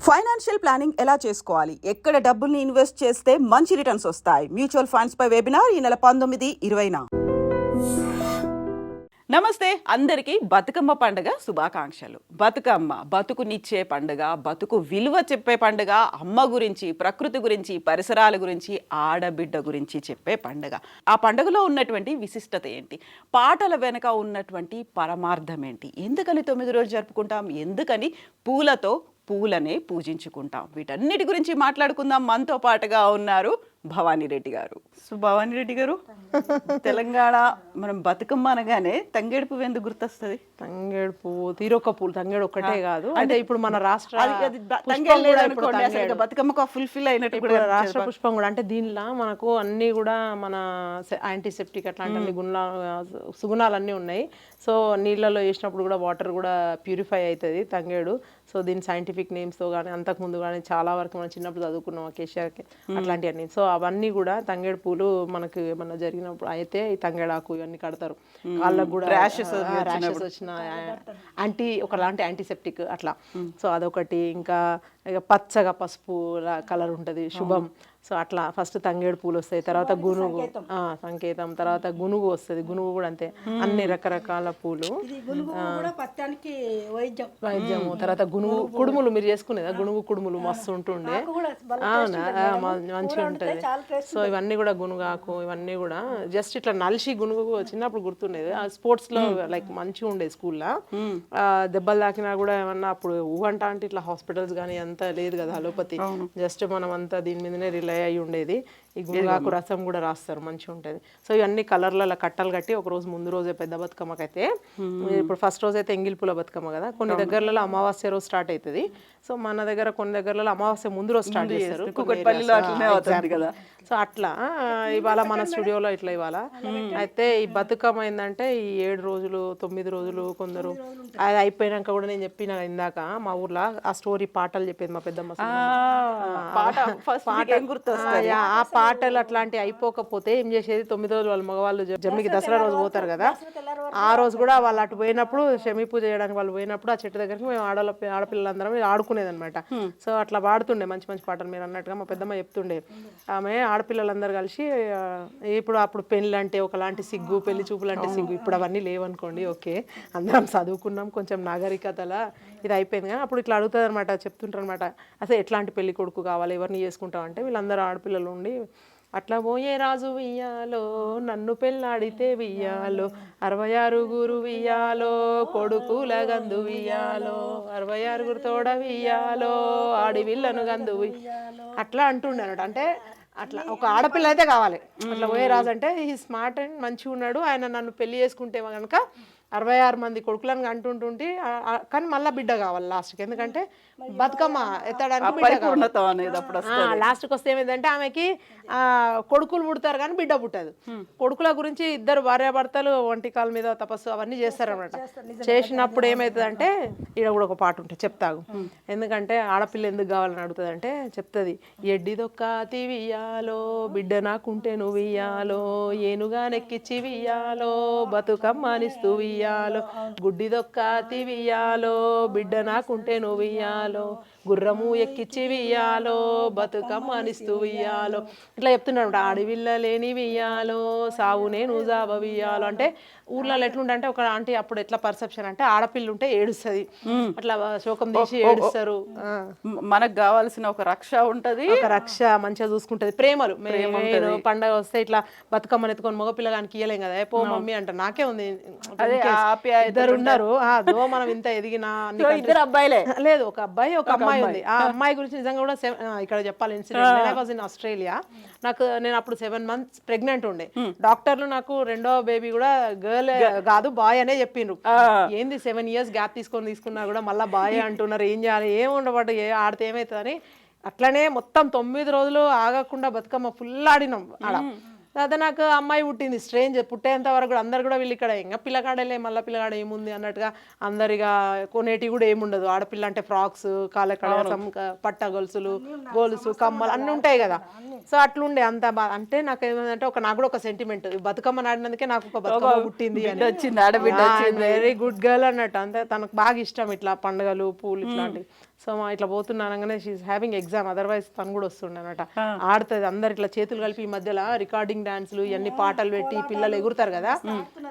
Financial planning ఎలా చేసుకోవాలి, ఎక్కడ డబ్బుల్ని ఇన్వెస్ట్ చేస్తే మంచి రిటర్న్స్ వస్తాయి, మ్యూచువల్ ఫండ్స్ పై వెబినార్ ఈ నెల 19-20న. నమస్తే అందరికీ బతుకమ్మ పండుగ శుభాకాంక్షలు. బతుకమ్మ బతుకునిచ్చే పండుగ, బతుకు విలువ చెప్పే పండుగ, అమ్మ గురించి, ప్రకృతి గురించి, పరిసరాల గురించి, ఆడబిడ్డ గురించి చెప్పే పండుగ. ఆ పండుగలో ఉన్నటువంటి విశిష్టత ఏంటి, పాటల వెనక ఉన్నటువంటి పరమార్థం ఏంటి, ఎందుకని 9 రోజులు జరుపుకుంటాం, ఎందుకని పూలనే పూజించుకుంటాం, వీటన్నిటి గురించి మాట్లాడుకుందాం. మనతో పాటుగా ఉన్నారు భవానీ రెడ్డి గారు. భవానీ రెడ్డి గారు, తెలంగాణ మనం బతుకమ్మ అనగానే తంగేడు పువ్వు ఎందుకు గుర్తొస్తుంది? తంగేడు పువ్వు, తీరొక్క పూలు, తంగేడు ఒక్కటే కాదు, అంటే ఇప్పుడు మన రాష్ట్ర బతుకమ్మకు ఫుల్ఫిల్ అయినట్టు రాష్ట్ర పుష్పం కూడా. అంటే దీనిలో మనకు అన్ని కూడా మన యాంటీసెప్టిక్ అట్లాంటి అన్ని సుగుణాలు అన్నీ ఉన్నాయి. సో నీళ్ళలో వేసినప్పుడు కూడా వాటర్ కూడా ప్యూరిఫై అవుతుంది తంగేడు. సో దీని సైంటిఫిక్ నేమ్స్తో కానీ అంతకుముందు కానీ చాలా వరకు మనం చిన్నప్పుడు చదువుకున్నాం కేసీఆర్కి అట్లాంటివన్నీ. సో అవన్నీ కూడా తంగేడు పూలు మనకు ఏమన్నా జరిగినప్పుడు అయితే ఈ తంగేడాకు ఇవన్నీ కడతారు. వాళ్ళకు కూడా ర్యాషెస్ వచ్చిన ఒకలాంటి యాంటీసెప్టిక్ అట్లా. సో అదొకటి. ఇంకా పచ్చగా పసుపు కలర్ ఉంటుంది, శుభం. సో అట్లా ఫస్ట్ తంగేడు పూలు వస్తాయి, తర్వాత గునుగు సంకేతం, తర్వాత గునుగు వస్తుంది. గునుగు కూడా అంతే, అన్ని రకరకాల పూలు, వైద్యము. తర్వాత గునుగు కుడుములు మీరు చేసుకునేదా? గునుగు కుడుములు మస్తు ఉంటుండే, మంచిగా ఉంటుంది. సో ఇవన్నీ కూడా గునుగాకు, ఇవన్నీ కూడా జస్ట్ ఇట్లా నలిసి గునుగు చిన్నప్పుడు గుర్తుండేది. స్పోర్ట్స్ లో లైక్ మంచిగా ఉండేది స్కూల్లో. దెబ్బలు తాకినా కూడా ఏమన్నా అప్పుడు ఊహంట అంటే ఇట్లా హాస్పిటల్స్ కానీ అంతా లేదు కదా, అలోపతి. జస్ట్ మనం అంతా దీని మీదనే రిలై అయి ఉండేది. ఈ గునుగాకు రసం కూడా రాస్తారు, మంచిగా ఉంటుంది. సో ఇవన్నీ కలర్లలో కట్టలు కట్టి ఒక రోజు ముందు రోజే పెద్ద బతుకమ్మకైతే, ఇప్పుడు ఫస్ట్ రోజు అయితే ఎంగిల్ పూల బతుకమ్మ కదా, కొన్ని దగ్గరలలో అమావాస్య రోజు స్టార్ట్ అవుతుంది. సో మన దగ్గర కొన్ని దగ్గరలో అమావాస్య ముందు రోజు స్టార్ట్ చేస్తారు కదా. సో అట్లా ఇవాళ మన స్టూడియోలో ఇట్లా ఇవాళ అయితే ఈ బతుకమ్మ ఏంటంటే ఈ 7 రోజులు 9 రోజులు, కొందరు అది అయిపోయినాక కూడా నేను చెప్పిన ఇందాక మా ఊర్లో ఆ స్టోరీ పాటలు చెప్పేది మా పెద్దమ్మ. ఆ పాటలు అట్లాంటివి అయిపోకపోతే ఏం చేసేది, 9 రోజులు వాళ్ళ మగవాళ్ళు జమ్మికి దసరా రోజు పోతారు కదా, ఆ రోజు కూడా వాళ్ళు అటు పోయినప్పుడు శమి పూజ చేయడానికి వాళ్ళు పోయినప్పుడు ఆ చెట్టు దగ్గరికి మేము ఆడపిల్లలందరం ఆడుకునేది అనమాట. సో అట్లా పాడుతుండే మంచి మంచి పాటలు. మీరు అన్నట్టుగా మా పెద్దమ్మ చెప్తుండే, ఆమె ఆడపిల్లలందరూ కలిసి ఇప్పుడు అప్పుడు పెళ్ళి అంటే ఒకలాంటి సిగ్గు, పెళ్లి చూపులు అంటే సిగ్గు, ఇప్పుడు అవన్నీ లేవనుకోండి. ఓకే, అందరం చదువుకున్నాం, కొంచెం నాగరికతల ఇది అయిపోయింది. కానీ అప్పుడు ఇట్లా అడుగుతుంది అనమాట, చెప్తుంటారు అనమాట, అసలు ఎట్లాంటి పెళ్లి కొడుకు కావాలి, ఎవరిని చేసుకుంటాం అంటే వీళ్ళందరూ ఆడపిల్లలు ఉండి, అట్లా పోయే రాజు వియ్యాలో, నన్ను పెళ్ళాడితే వియ్యాలో, 66 వియ్యాలో, కొడుకుల గందు వియ్యాలో, 66 తోడ వియ్యాలో, ఆడి విల్లను గందు అట్లా అంటుండే అన్నట్టు. అంటే అట్లా ఒక ఆడపిల్ల అయితే కావాలి. అట్లా పోయే రాజు అంటే ఈ స్మార్ట్ అండ్ మంచిగా ఉన్నాడు, ఆయన నన్ను పెళ్లి చేసుకుంటే కనుక 66 మంది కొడుకులను అంటుంటుంటే, కానీ మళ్ళీ బిడ్డ కావాలి లాస్ట్కి. ఎందుకంటే బతుకమ్మ ఎత్తడానికి లాస్ట్కి వస్తే ఏమైందంటే ఆమెకి కొడుకులు పుడతారు కానీ బిడ్డ పుట్టదు. కొడుకుల గురించి ఇద్దరు భార్యాభర్తలు ఒంటికాల మీద తపస్సు అవన్నీ చేస్తారనమాట. చేసినప్పుడు ఏమవుతుందంటే, ఇక్కడ కూడా ఒక పాట ఉంటుంది చెప్తాగు. ఎందుకంటే ఆడపిల్ల ఎందుకు కావాలని అడుగుతుంది అంటే చెప్తుంది, ఎడ్డిదొక్క తీవియ్యాలో, బిడ్డ నాకుంటే నువ్వు ఇయ్యాలో, ఏనుగా నెక్కిచ్చి వియ్యాలో, బతుకమ్మ అనిస్తూ వియ్యాలో, గుడ్డిదొక్క తీవియ్యాలో, బిడ్డ నాకుంటే నువ్వు ఇయ్యాలో, గుర్రము ఎక్కిచ్చి వియ్యాలో, బతుకమ్మ అనిస్తూ వియ్యాలో, ఇట్లా చెప్తున్నాడు. ఆడవిల్ల లేని వియ్యాలో, సావు నేను జాబ వియ్యాలో. అంటే ఊర్లలో ఎట్లుంటే ఒక ఆంటీ అప్పుడు ఎట్లా పర్సెప్షన్ అంటే ఆడపిల్ల ఉంటే ఏడుస్తుంది, అట్లా శోకం తీసి ఏడుస్తారు. మనకు కావాల్సిన ఒక రక్ష ఉంటది, ఒక రక్ష మంచిగా చూసుకుంటది. ప్రేమలు పండగ వస్తే ఇట్లా బతుకమ్మని ఎత్తుకొని మగపిల్లగానికి ఇయ్యలేం కదా, పో మమ్మీ అంట. నాకే ఉంది, ఇద్దరు ఉన్నారు, మనం ఇంత ఎదిగినా ఇద్దరు అబ్బాయిలే లేదు, ఒక అబ్బాయి ఒక అమ్మాయి ఉంది. ఆ అమ్మాయి గురించి నిజంగా కూడా ఇక్కడ చెప్పాలి incident. I was in Australia. నేను అప్పుడు 7 months ప్రెగ్నెంట్ ఉండే. డాక్టర్లు నాకు రెండో బేబీ కూడా గర్ల్ కాదు బాయ్ అనే చెప్పిండ్రు. ఏంది 7 years గ్యాప్ తీసుకున్నా కూడా మళ్ళీ బాయ్ అంటున్నారు, ఏం చేయాలి, ఏం ఉండబట్టు ఆడితే ఏమవుతుందని అట్లనే మొత్తం 9 రోజులు ఆగకుండా బతుకమ్మ ఫుల్ ఆడినాం ఆడ. అదే నాకు అమ్మాయి పుట్టింది, స్ట్రేంజ్. పుట్టేంత వరకు కూడా అందరు కూడా వీళ్ళు ఇక్కడ ఇంకా పిల్లగాడలే, మళ్ళీ పిల్లగాడ ఏముంది అన్నట్టుగా అందరిగా కొనేటి కూడా ఏముండదు. ఆడపిల్ల అంటే ఫ్రాక్స్, కాళ్ళకడ పట్ట గొలుసులు, కమ్మలు అన్నీ ఉంటాయి కదా. సో అట్లుండే అంత అంటే నాకు ఏమంటే నాకు కూడా ఒక సెంటిమెంట్, బతుకమ్మ నాడినందుకే నాకు ఒక బతుకమ్మ పుట్టింది అని, వచ్చింది ఆడబిడ్డ వచ్చింది. వెరీ గుడ్ గర్ల్ అన్నట్టు. అంతే తనకు బాగా ఇష్టం ఇట్లా పండుగలు పూలు ఇట్లాంటివి. సో ఇట్లా పోతున్నానగానే షీఈ్ హ్యావింగ్ ఎగ్జామ్, అదర్వైజ్ తను కూడా వస్తుండే అనమాట. ఆడుతుంది అందరు ఇట్లా చేతులు కలిపి ఈ మధ్యలో రికార్డింగ్ డాన్సులు ఇవన్నీ పాటలు పెట్టి పిల్లలు ఎగురుతారు కదా.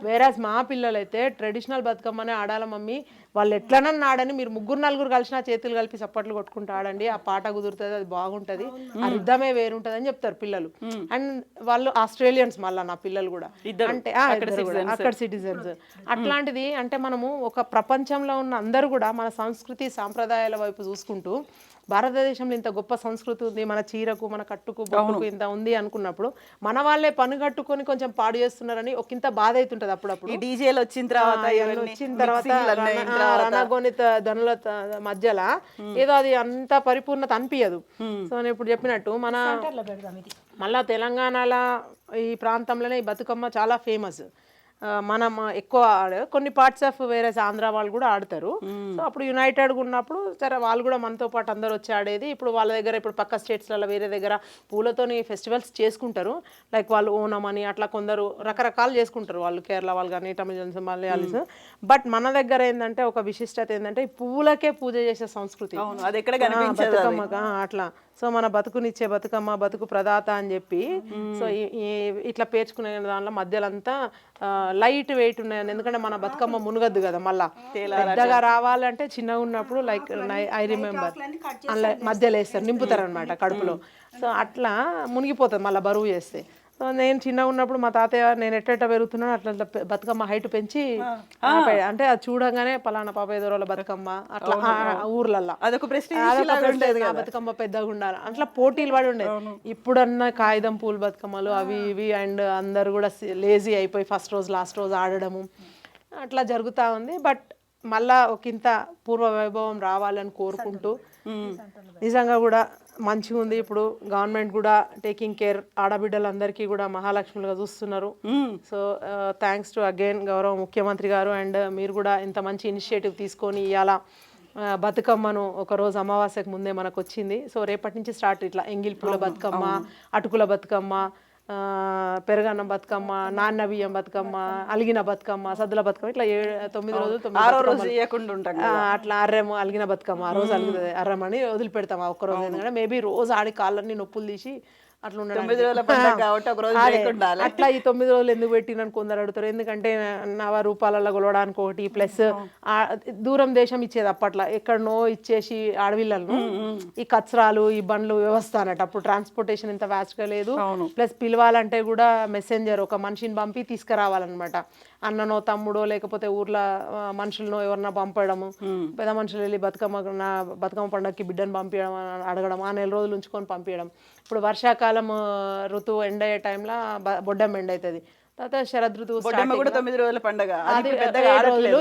వేరాజ్ మా పిల్లలు అయితే ట్రెడిషనల్ బతుకమ్మనే ఆడాల మమ్మీ, వాళ్ళు ఎట్లనన్నా ఆడని, మీరు 3-4 కలిసిన చేతులు కలిపి చప్పట్లు కొట్టుకుంటూ ఆడండి, ఆ పాట కుదురుతుంది, అది బాగుంటది, ఆ రిద్దమే వేరుంటది అని చెప్తారు పిల్లలు. అండ్ వాళ్ళు ఆస్ట్రేలియన్స్ మళ్ళీ నా పిల్లలు కూడా, అంటే అక్కడ సిటిజన్స్. అట్లాంటిది అంటే మనము ఒక ప్రపంచంలో ఉన్న అందరూ కూడా మన సంస్కృతి సాంప్రదాయాల వైపు చూసుకుంటూ, భారతదేశంలో ఇంత గొప్ప సంస్కృతి ఉంది, మన చీరకు మన కట్టుకు బొట్టుకు ఇంత ఉంది అనుకున్నప్పుడు మన వాళ్ళే పని కట్టుకొని కొంచెం పాడు చేస్తున్నారని ఒకంత బాధ అవుతుంటది అప్పుడప్పుడు. డీజేలు వచ్చిన తర్వాత రణగోనిత ధనుల మధ్యలో ఏదో అది అంత పరిపూర్ణత అనిపించదు. సో నేను ఇప్పుడు చెప్పినట్టు మన మళ్ళా తెలంగాణలో ఈ ప్రాంతంలోనే ఈ బతుకమ్మ చాలా ఫేమస్. మనం ఎక్కువ కొన్ని పార్ట్స్ ఆఫ్ వేరే ఆంధ్ర వాళ్ళు కూడా ఆడతారు. సో అప్పుడు యునైటెడ్గా ఉన్నప్పుడు సరే వాళ్ళు కూడా మనతో పాటు అందరు వచ్చి ఆడేది. ఇప్పుడు వాళ్ళ దగ్గర ఇప్పుడు పక్క స్టేట్స్లలో వేరే దగ్గర పూలతోని ఫెస్టివల్స్ చేసుకుంటారు, లైక్ వాళ్ళు ఓనం అని అట్లా కొందరు రకరకాలు చేసుకుంటారు వాళ్ళు, కేరళ వాళ్ళు కానీ తమిళన్స్ మలయాళీస్. బట్ మన దగ్గర ఏంటంటే ఒక విశిష్టత ఏంటంటే పూలకే పూజ చేసే సంస్కృతి బతుకమ్మగా అట్లా. సో మన బతుకునిచ్చే బతుకమ్మ, బతుకు ప్రదాత అని చెప్పి, సో ఇట్లా పేర్చుకునే దానిలో మధ్యలో అంతా లైట్ వెయిట్ ఉన్నాయని, ఎందుకంటే మన బతుకమ్మ మునగద్దు కదా, మళ్ళా పెద్దగా రావాలంటే చిన్నగా ఉన్నప్పుడు లైక్ ఐ రిమెంబర్ అలా మధ్యలో వేస్తారు, నింపుతారు అనమాట కడుపులో. సో అట్లా మునిగిపోతుంది మళ్ళీ బరువు చేస్తే. సో నేను చిన్నగా ఉన్నప్పుడు మా తాతయ్య నేను ఎట్ట పెరుగుతున్నాను అట్లా బతుకమ్మ హైట్ పెంచి, అంటే అది చూడంగానే పలానా పాప ఎదురోళ్ళ బతుకమ్మ అట్లా ఊర్లల్లో అదొక బతుకమ్మ పెద్దగా ఉండాలి అట్లా పోటీలు పడి ఉండేది. ఇప్పుడన్నా కాగితం పూలు బతుకమ్మలు అవి ఇవి, అండ్ అందరు కూడా లేజీ అయిపోయి ఫస్ట్ రోజు లాస్ట్ రోజు ఆడడము అట్లా జరుగుతూ ఉంది. బట్ మళ్ళా ఒకంత పూర్వ వైభవం రావాలని కోరుకుంటూ, నిజంగా కూడా మంచిగా ఉంది. ఇప్పుడు గవర్నమెంట్ కూడా టేకింగ్ కేర్, ఆడబిడ్డలందరికీ కూడా మహాలక్ష్ములుగా చూస్తున్నారు. సో థ్యాంక్స్ టు అగైన్ గౌరవ ముఖ్యమంత్రి గారు, అండ్ మీరు కూడా ఇంత మంచి ఇనిషియేటివ్ తీసుకొని ఇవాళ బతుకమ్మను ఒకరోజు అమావాస్యకు ముందే మనకు వచ్చింది. సో రేపటి నుంచి స్టార్ట్ ఇట్లా ఎంగిల్ పూల బతుకమ్మ, అటుకుల బతుకమ్మ, పెరగన్నం బతుకమ్మ, నాన్న బియ్యం బతుకమ్మ, అలిగిన బతుకమ్మ, సద్దుల బతుకమ్మ, ఇట్లా 9 రోజులు అట్లా అర్రెము అలిగిన బతుకమ్మ, ఆ రోజు అలుగుతుంది అర్రం అని వదిలిపెడతాం ఒక్క రోజు. ఎందుకంటే మేబీ రోజు ఆడి కాళ్ళని నొప్పులు తీసి అట్లా ఉండడం. అట్లా ఈ 9 రోజులు ఎందుకు పెట్టినని కొందరు అడుగుతారు. ఎందుకంటే నవరూపాలలో కొలవడానికి ఒకటి, ప్లస్ దూరం దేశం ఇచ్చేది అప్పట్లో, ఎక్కడనో ఇచ్చేసి ఆడవిళ్ళను ఈ కచరాలు ఈ బండ్లు వ్యవస్థ అన్నట్టు. అప్పుడు ట్రాన్స్పోర్టేషన్ ఇంత వ్యాస్ట్గా లేదు, ప్లస్ పిలవాలంటే కూడా మెసెంజర్ ఒక మనిషిని పంపి తీసుకురావాలన్నమాట. అన్ననో తమ్ముడో లేకపోతే ఊర్లో మనుషులనో ఎవరన్నా పంపడము, పెద్ద మనుషులు వెళ్ళి బతుకమ్మ పండుగకి బిడ్డను పంపించడం, అడగడం, ఆ 4 రోజులు ఉంచుకొని పంపించడం. ఇప్పుడు వర్షాకాలం ఋతువు ఎండ్ అయ్యే టైంలో బొడ్డమ్మ ఎండ్ అవుతుంది, తర్వాత శరద్ ఋతువు కూడా 9 రోజుల పండుగ,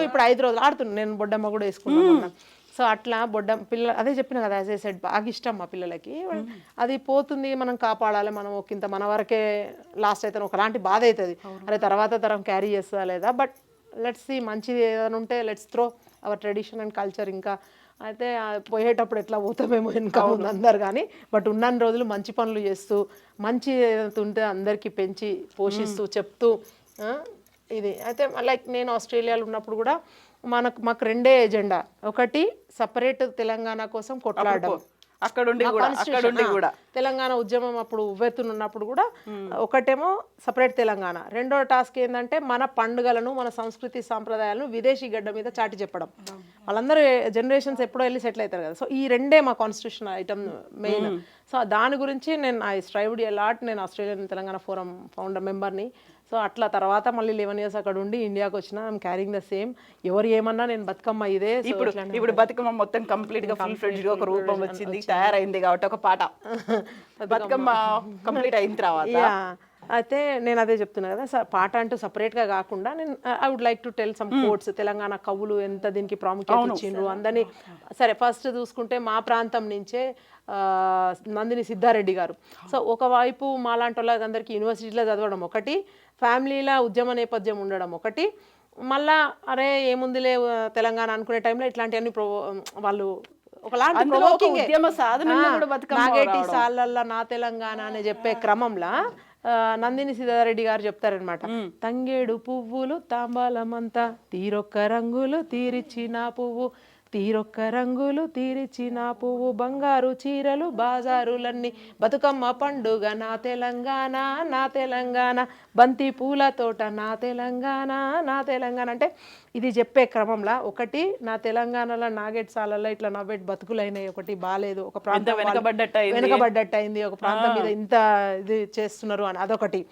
ఇప్పుడు 5 రోజులు ఆడుతున్నాను నేను, బొడ్డమ్మ కూడా వేసుకున్నాను. సో అట్లా పిల్ల అదే చెప్పిన కదా, యాజ్ ఏ సెడ్ బాగా ఇష్టం మా పిల్లలకి. అది పోతుంది, మనం కాపాడాలి. మనం ఒకంత మన వరకే లాస్ట్ అయితే ఒకలాంటి బాధ అవుతుంది, అరే తర్వాత తరం క్యారీ చేస్తుందా లేదా. బట్ లెట్స్ సీ, మంచిది ఏదైనా ఉంటే let's throw hour tradition and culture. ఇంకా అయితే పోయేటప్పుడు ఎట్లా పోతామేమో ఇంకా ఉంది అందరు, కానీ బట్ ఉన్నన్ని రోజులు మంచి పనులు చేస్తూ, మంచి ఏదైతే ఉంటే అందరికీ పెంచి పోషిస్తూ చెప్తూ ఇది. అయితే లైక్ నేను ఆస్ట్రేలియాలో ఉన్నప్పుడు కూడా మాకు 2 ఎజెండా. ఒకటి సపరేట్ తెలంగాణ కోసం కొట్లాడడం, తెలంగాణ ఉద్యమం అప్పుడు ఉవ్వెత్తునున్నప్పుడు కూడా ఒకటేమో సపరేట్ తెలంగాణ, రెండో టాస్క్ ఏంటంటే మన పండుగలను మన సంస్కృతి సాంప్రదాయాలను విదేశీ గడ్డ మీద చాటి చెప్పడం. వాళ్ళందరూ జనరేషన్స్ ఎప్పుడో వెళ్ళి సెటిల్ అవుతారు కదా. సో ఈ 2 మా కాన్స్టిట్యూషన్ ఐటమ్ మెయిన్. సో దాని గురించి నేను ఐ స్ట్రైవ్డ్ ఎ లాట్. నేను ఆస్ట్రేలియన్ తెలంగాణ ఫోరం ఫౌండర్ మెంబర్ని. సో అట్లా తర్వాత మళ్ళీ 11 years అక్కడ ఉండి ఇండియాకి వచ్చిన. I'm carrying the same. ఎవరు ఏమన్నా నేను బతుకమ్మ ఇదే. ఇప్పుడు బతుకమ్మ మొత్తం కంప్లీట్ గా ఫుల్ ఫ్లెడ్జ్డ్ గా ఒక రూపం వచ్చింది, తయారైంది కాబట్టి ఒక పాట బతుకమ్మ కంప్లీట్ అయిన తర్వాత. అయితే నేను అదే చెప్తున్నా కదా, పాట అంటూ సపరేట్గా కాకుండా నేను I would like to tell some quotes. Telangana కవులు ఎంత దీనికి ప్రాముఖ్యత ఇచ్చిండ్రు అందరినీ. సరే ఫస్ట్ చూసుకుంటే మా ప్రాంతం నుంచే నందిని సిద్ధారెడ్డి గారు. సో ఒకవైపు మాలాంటి వాళ్ళందరికీ యూనివర్సిటీలో చదవడం ఒకటి, ఫ్యామిలీలో ఉద్యమ నేపథ్యం ఉండడం ఒకటి, మళ్ళా అరే ఏముందిలే తెలంగాణ అనుకునే టైంలో ఇట్లాంటివన్నీ వాళ్ళు ఒకలాంటి అందులో ఒక provoking ఏ. ఉద్యమ సాధనంగా కూడా బతుకమ్మ నాగేటి రావడం. సాలల్ల నా తెలంగాణ అని చెప్పే క్రమంలో నందిని సిద్ధారెడ్డి గారు చెప్తారనమాట. తంగేడు పువ్వులు తాంబాలమంతా తీరొక్క రంగులు తీరిచ్చిన పువ్వు, తీరొక్క రంగులు తీరిచ్చిన పువ్వు, బంగారు చీరలు బాజారులన్నీ, బతుకమ్మ పండుగ నా తెలంగాణ నా తెలంగాణ, బంతి పూల తోట నా తెలంగాణ నా తెలంగాణ. అంటే ఇది చెప్పే క్రమంలో ఒకటి నా తెలంగాణలో నాగేట్ సాలలో ఇట్లా నవ్వేట్ బతుకులైనాయి, ఒకటి బాలేదు, ఒక ప్రాంతం వెనకబడ్డట్టు అయింది, ఒక ప్రాంతం మీద ఇంత ఇది చేస్తున్నారు అని అదొకటి.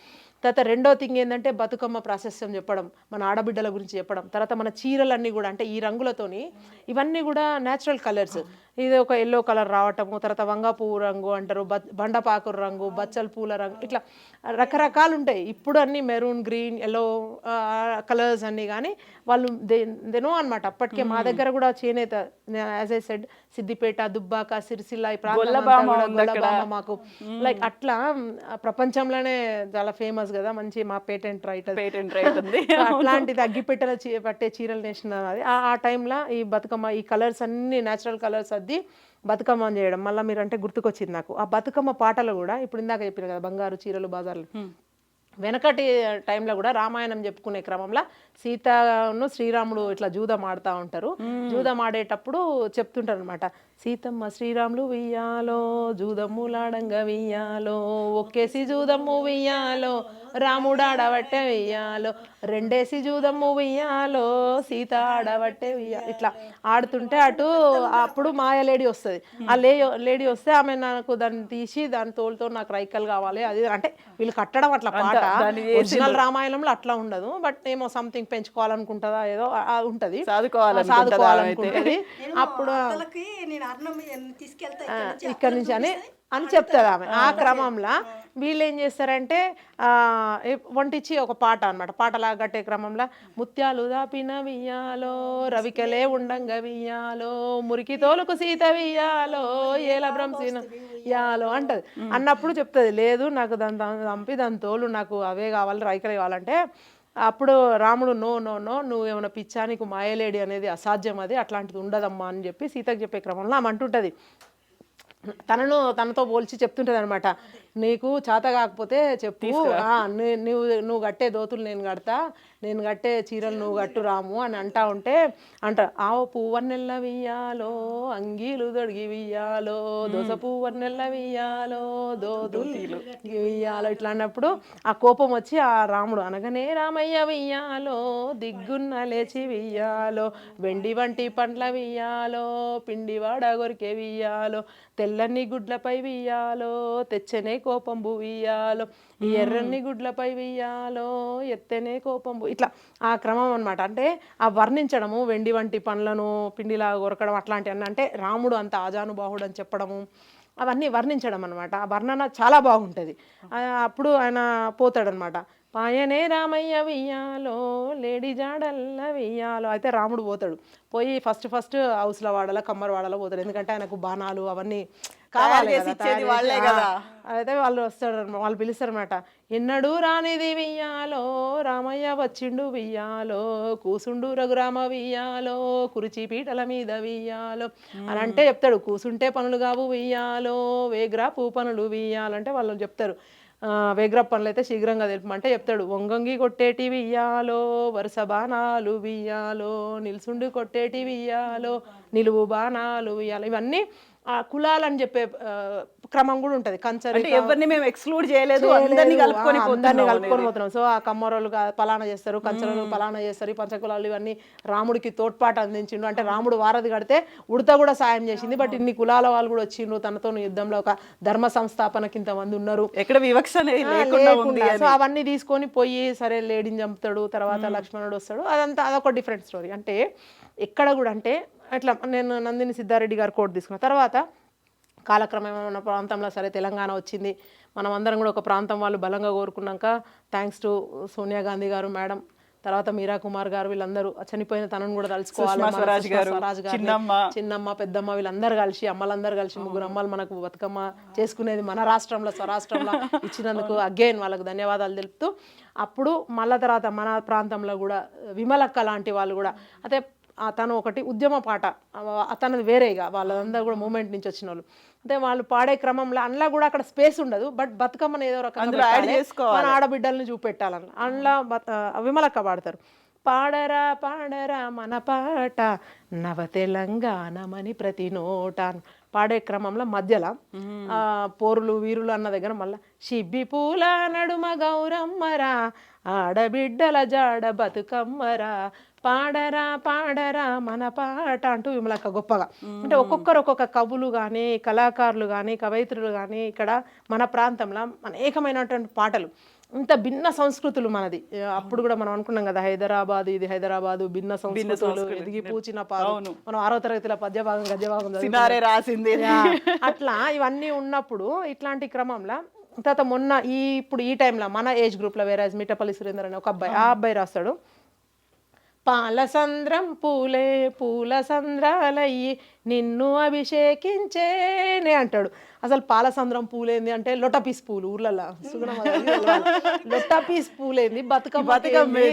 తర్వాత రెండో థింగ్ ఏంటంటే బతుకమ్మ ప్రాశస్యం చెప్పడం, మన ఆడబిడ్డల గురించి చెప్పడం. తర్వాత మన చీరలన్నీ కూడా అంటే ఈ రంగులతోని ఇవన్నీ కూడా న్యాచురల్ కలర్స్, ఇది ఒక ఎల్లో కలర్ రావటము, తర్వాత వంగ పువ్వు రంగు అంటారు, బండపాకు రంగు, బచ్చల పూల రంగు, ఇట్లా రకరకాలు ఉంటాయి. ఇప్పుడు అన్ని మెరూన్, గ్రీన్, ఎల్లో కలర్స్ అన్నీ, కానీ వాళ్ళు దెనో అనమాట. అప్పటికే మా దగ్గర కూడా చేనేత, as I said, Siddipet, Dubbaka, Sircilla ఈ ప్రాంతం మాకు లైక్ అట్లా ప్రపంచంలోనే చాలా ఫేమస్ కదా, మంచి మా పేటెంట్ రైట్ ఉంది. అట్లాంటిది అగ్గిపెట్టెల పట్టే చీరలు నేసిన అది. ఆ టైంలో ఈ బతుకమ్మ ఈ కలర్స్ అన్ని న్యాచురల్ కలర్స్ అద్ది బతుకమ్మ చేయడం. మళ్ళీ మీరు అంటే గుర్తుకొచ్చింది నాకు ఆ బతుకమ్మ పాటలు కూడా. ఇప్పుడు ఇందాక చెప్పిన కదా బంగారు చీరలు బాజార్లు, వెనకటి టైంలో కూడా రామాయణం చెప్పుకునే క్రమంలో సీతను శ్రీరాముడు ఇట్లా జూదం ఆడుతూ ఉంటారు. జూదం ఆడేటప్పుడు చెప్తుంటారు అనమాట, సీతమ్మ శ్రీరాములు వియ్యాలో జూదమ్ములాడంగా వియ్యాలో, ఒక్కేసి జూదమ్ము వియ్యాలో రాముడు ఆడబట్టే వియ్యాలో, రెండేసి జూదమ్ము వియ్యాలో సీత ఆడబట్టే వియ్యాలో. ఇట్లా ఆడుతుంటే అప్పుడు మాయలేడి వస్తుంది. ఆ లేడీ వస్తే ఆమె నాకు దాన్ని తీసి దాని తోలుతో నాకు రైకల్ కావాలి అది అంటే వీళ్ళు కట్టడం అట్లా పాట. ఒరిజినల్ రామాయణంలో అట్లా ఉండదు, బట్ ఏమో సంథింగ్ పెంచుకోవాలనుకుంటుందా ఏదో ఉంటది, సాదుకోవాలనుకుంటది. అప్పుడు ఇక్కడ నుంచి అని చెప్తుంది ఆమె. ఆ క్రమంలో వీళ్ళు ఏం చేస్తారంటే వంటించి ఒక పాట అనమాట, పాటలా కట్టే క్రమంలో ముత్యాలు దాపిన వియ్యాలో రవికలే ఉండంగా వియ్యాలో, మురికి తోలుకు సీత వియ్యాలో ఏల బ్రహ్మసీన వియ్యాలో అంటది. అన్నప్పుడు చెప్తుంది, లేదు నాకు దాని చంపి దాని తోలు నాకు అవే కావాలి, రైకలే కావాలంటే అప్పుడు రాముడు నో నో నో నువ్వు ఏమైనా పిచ్చా, నీకు మాయలేడి అనేది అసాధ్యం, అది అట్లాంటిది ఉండదమ్మా అని చెప్పి సీతకు చెప్పే క్రమంలో ఆమె అంటుంటుంది. తనతో పోల్చి చెప్తుంటుంది అనమాట, నీకు చేత కాకపోతే చెప్పు, నువ్వు కట్టే దోతులు నేను కడతా, నేను కట్టే చీరలు నువ్వు కట్టు రాము అని అంట ఆవు పువ్వన్నెల్ల వియ్యాలో అంగీలు దొడిగి వియ్యాలో, దోస పువ్వన్నెల్ల వియ్యాలో దోతులు వియ్యాలో. ఇట్లా అన్నప్పుడు ఆ కోపం వచ్చి ఆ రాముడు అనగానే రామయ్య వియ్యాలో దిగ్గున్న లేచి వియ్యాలో, వెండి వంటి పండ్ల వియ్యాలో పిండివాడ గొరికే వియ్యాలో, తెల్లని గుడ్లపై వియ్యాలో తెచ్చనే కోపంబు వియ్యాలో, ఈ ఎర్రని గుడ్లపై వియ్యాలో ఎత్తనే కోపంబు. ఇట్లా ఆ క్రమం అనమాట. అంటే ఆ వర్ణించడము, వెండి వంటి పండ్లను పిండిలా కొరకడం అట్లాంటివన్నీ, అంటే రాముడు అంత ఆజానుబాహుడు అని చెప్పడము, అవన్నీ వర్ణించడం అనమాట. ఆ వర్ణన చాలా బాగుంటుంది. అప్పుడు ఆయన పోతాడనమాట, పాయనే రామయ్య వియ్యాలో లేడీ జాడల్ల వియ్యాలో. అయితే రాముడు పోతాడు, పోయి ఫస్ట్ హౌస్ల వాడలో కమ్మర వాడలో పోతాడు, ఎందుకంటే ఆయనకు బాణాలు అవన్నీ కావాలి కదా. అయితే వాళ్ళు వస్తాడు, వాళ్ళు పిలుస్తారనమాట, ఎన్నడూ రానిది వియ్యాలో రామయ్య వచ్చిండు వియ్యాలో, కూసుండు రఘురామ వియ్యాలో కురిచి పీటల మీద వియ్యాలో అని అంటే చెప్తాడు. కూసుంటే పనులు కావు వియ్యాలో వేగ్రా పూ పనులు వియ్యాలంటే వాళ్ళు చెప్తారు. వేగ్ర పనులు అయితే శీఘ్రంగా తెలుపమంటే చెప్తాడు, వంగంగి కొట్టేటి వియ్యాలో వరుస బాణాలు వియ్యాలో, నిలుసుండి కొట్టేటి వియ్యాలో నిలువు బాణాలు వియ్యాలో. ఇవన్నీ కులాలని చెప్పే క్రమం కూడా ఉంటుంది. కంచరి ఎవరిని మేము ఎక్స్క్లూడ్ చేయలేదు, అందరినీ కలుపుకొని పోతున్నాం. సో ఆ కమ్మరోళ్ళు పలానా చేస్తారు, కంచరోళ్ళు పలానా చేస్తారు, ఈ పంచకులాలు ఇవన్నీ రాముడికి తోడ్పాటు అందించిండు. అంటే రాముడు వారధి కడితే ఉడత కూడా సాయం చేసింది, బట్ ఇన్ని కులాల వాళ్ళు కూడా వచ్చిండ్రు తనతో యుద్ధంలో, ఒక ధర్మ సంస్థాపనకి ఇంతమంది ఉన్నారు, ఎక్కడ వివక్ష లేకుండా. సో అవన్నీ తీసుకొని పోయి సరే లేడీని చంపుతాడు, తర్వాత లక్ష్మణుడు వస్తాడు, అదొక డిఫరెంట్ స్టోరీ. అంటే ఎక్కడ కూడా అంటే అట్లా నేను నందిని సిద్ధారెడ్డి గారు కోట్ తీసుకున్న తర్వాత కాలక్రమేణా మన ప్రాంతంలో సరే తెలంగాణ వచ్చింది, మనం అందరం కూడా ఒక ప్రాంతం వాళ్ళు బలంగా కోరుకున్నాక థ్యాంక్స్ టు సోనియా గాంధీ గారు మేడం, తర్వాత మీరా కుమార్ గారు, వీళ్ళందరూ చనిపోయిన తనను కూడా తలుచుకోవాలి, స్వరాజ్ గారు, చిన్నమ్మ పెద్దమ్మ వీళ్ళందరూ కలిసి, అమ్మలందరూ కలిసి, ముగ్గురు అమ్మలు మనకు బతుకమ్మ చేసుకునేది మన రాష్ట్రంలో స్వరాష్ట్రంలో ఇచ్చినందుకు అగైన్ వాళ్ళకు ధన్యవాదాలు తెలుపుతూ, అప్పుడు మళ్ళా తర్వాత మన ప్రాంతంలో కూడా విమలక్క లాంటి వాళ్ళు కూడా, అయితే తను ఒకటి ఉద్యమ పాట తనది వేరేగా వాళ్ళందరూ కూడా మూమెంట్ నుంచి వచ్చిన వాళ్ళు అంటే వాళ్ళు పాడే క్రమంలో అందులో కూడా అక్కడ స్పేస్ ఉండదు బట్ బతుకమ్మని ఏదో రకంగా పెట్టాలి, మన ఆడబిడ్డల్ని చూపెట్టాలని అందులో విమలక్క పాడతారు. పాడరా పాడరా మన పాట నవ తెలంగాణమని ప్రతి నోట పాడే క్రమంలో మధ్యలో పోరులు వీరులు అన్న దగ్గర మళ్ళీ షిబ్బి పూల నడుమ గౌరమ్మరా ఆడబిడ్డల జాడ బతుకమ్మరా పాడరా పాడరా మన పాట అంటూ విమలక్క గొప్పగా అంటే ఒక్కొక్కరు ఒక్కొక్క కవులు కానీ కళాకారులు కానీ కవయిత్రులు కానీ ఇక్కడ మన ప్రాంతంలో అనేకమైనటువంటి పాటలు ఇంత భిన్న సంస్కృతులు మనది. అప్పుడు కూడా మనం అనుకున్నాం కదా హైదరాబాద్ ఇది హైదరాబాదు భిన్న సంస్కృతులు ఎదిగి పూచిన పాలు మనం 6వ తరగతిలో పద్యభాగం గద్యభాగం రాసింది అట్లా ఇవన్నీ ఉన్నప్పుడు ఇట్లాంటి క్రమంలో తర్వాత మొన్న ఇప్పుడు ఈ టైంలో మన ఏజ్ గ్రూప్లో వేరే మిట్టపల్లి సురేందర్ అనే ఒక అబ్బాయి ఆ అబ్బాయి రాస్తాడు పాలసంద్రం పూలే పూల సంద్రాలయ్యి నిన్ను అభిషేకించేనే అంటాడు. అసలు పాలసంద్రం పూలేంది అంటే లొటపీస్ పూలు ఊర్లలో లొటపీస్ పూలేంది బతుకమ్మ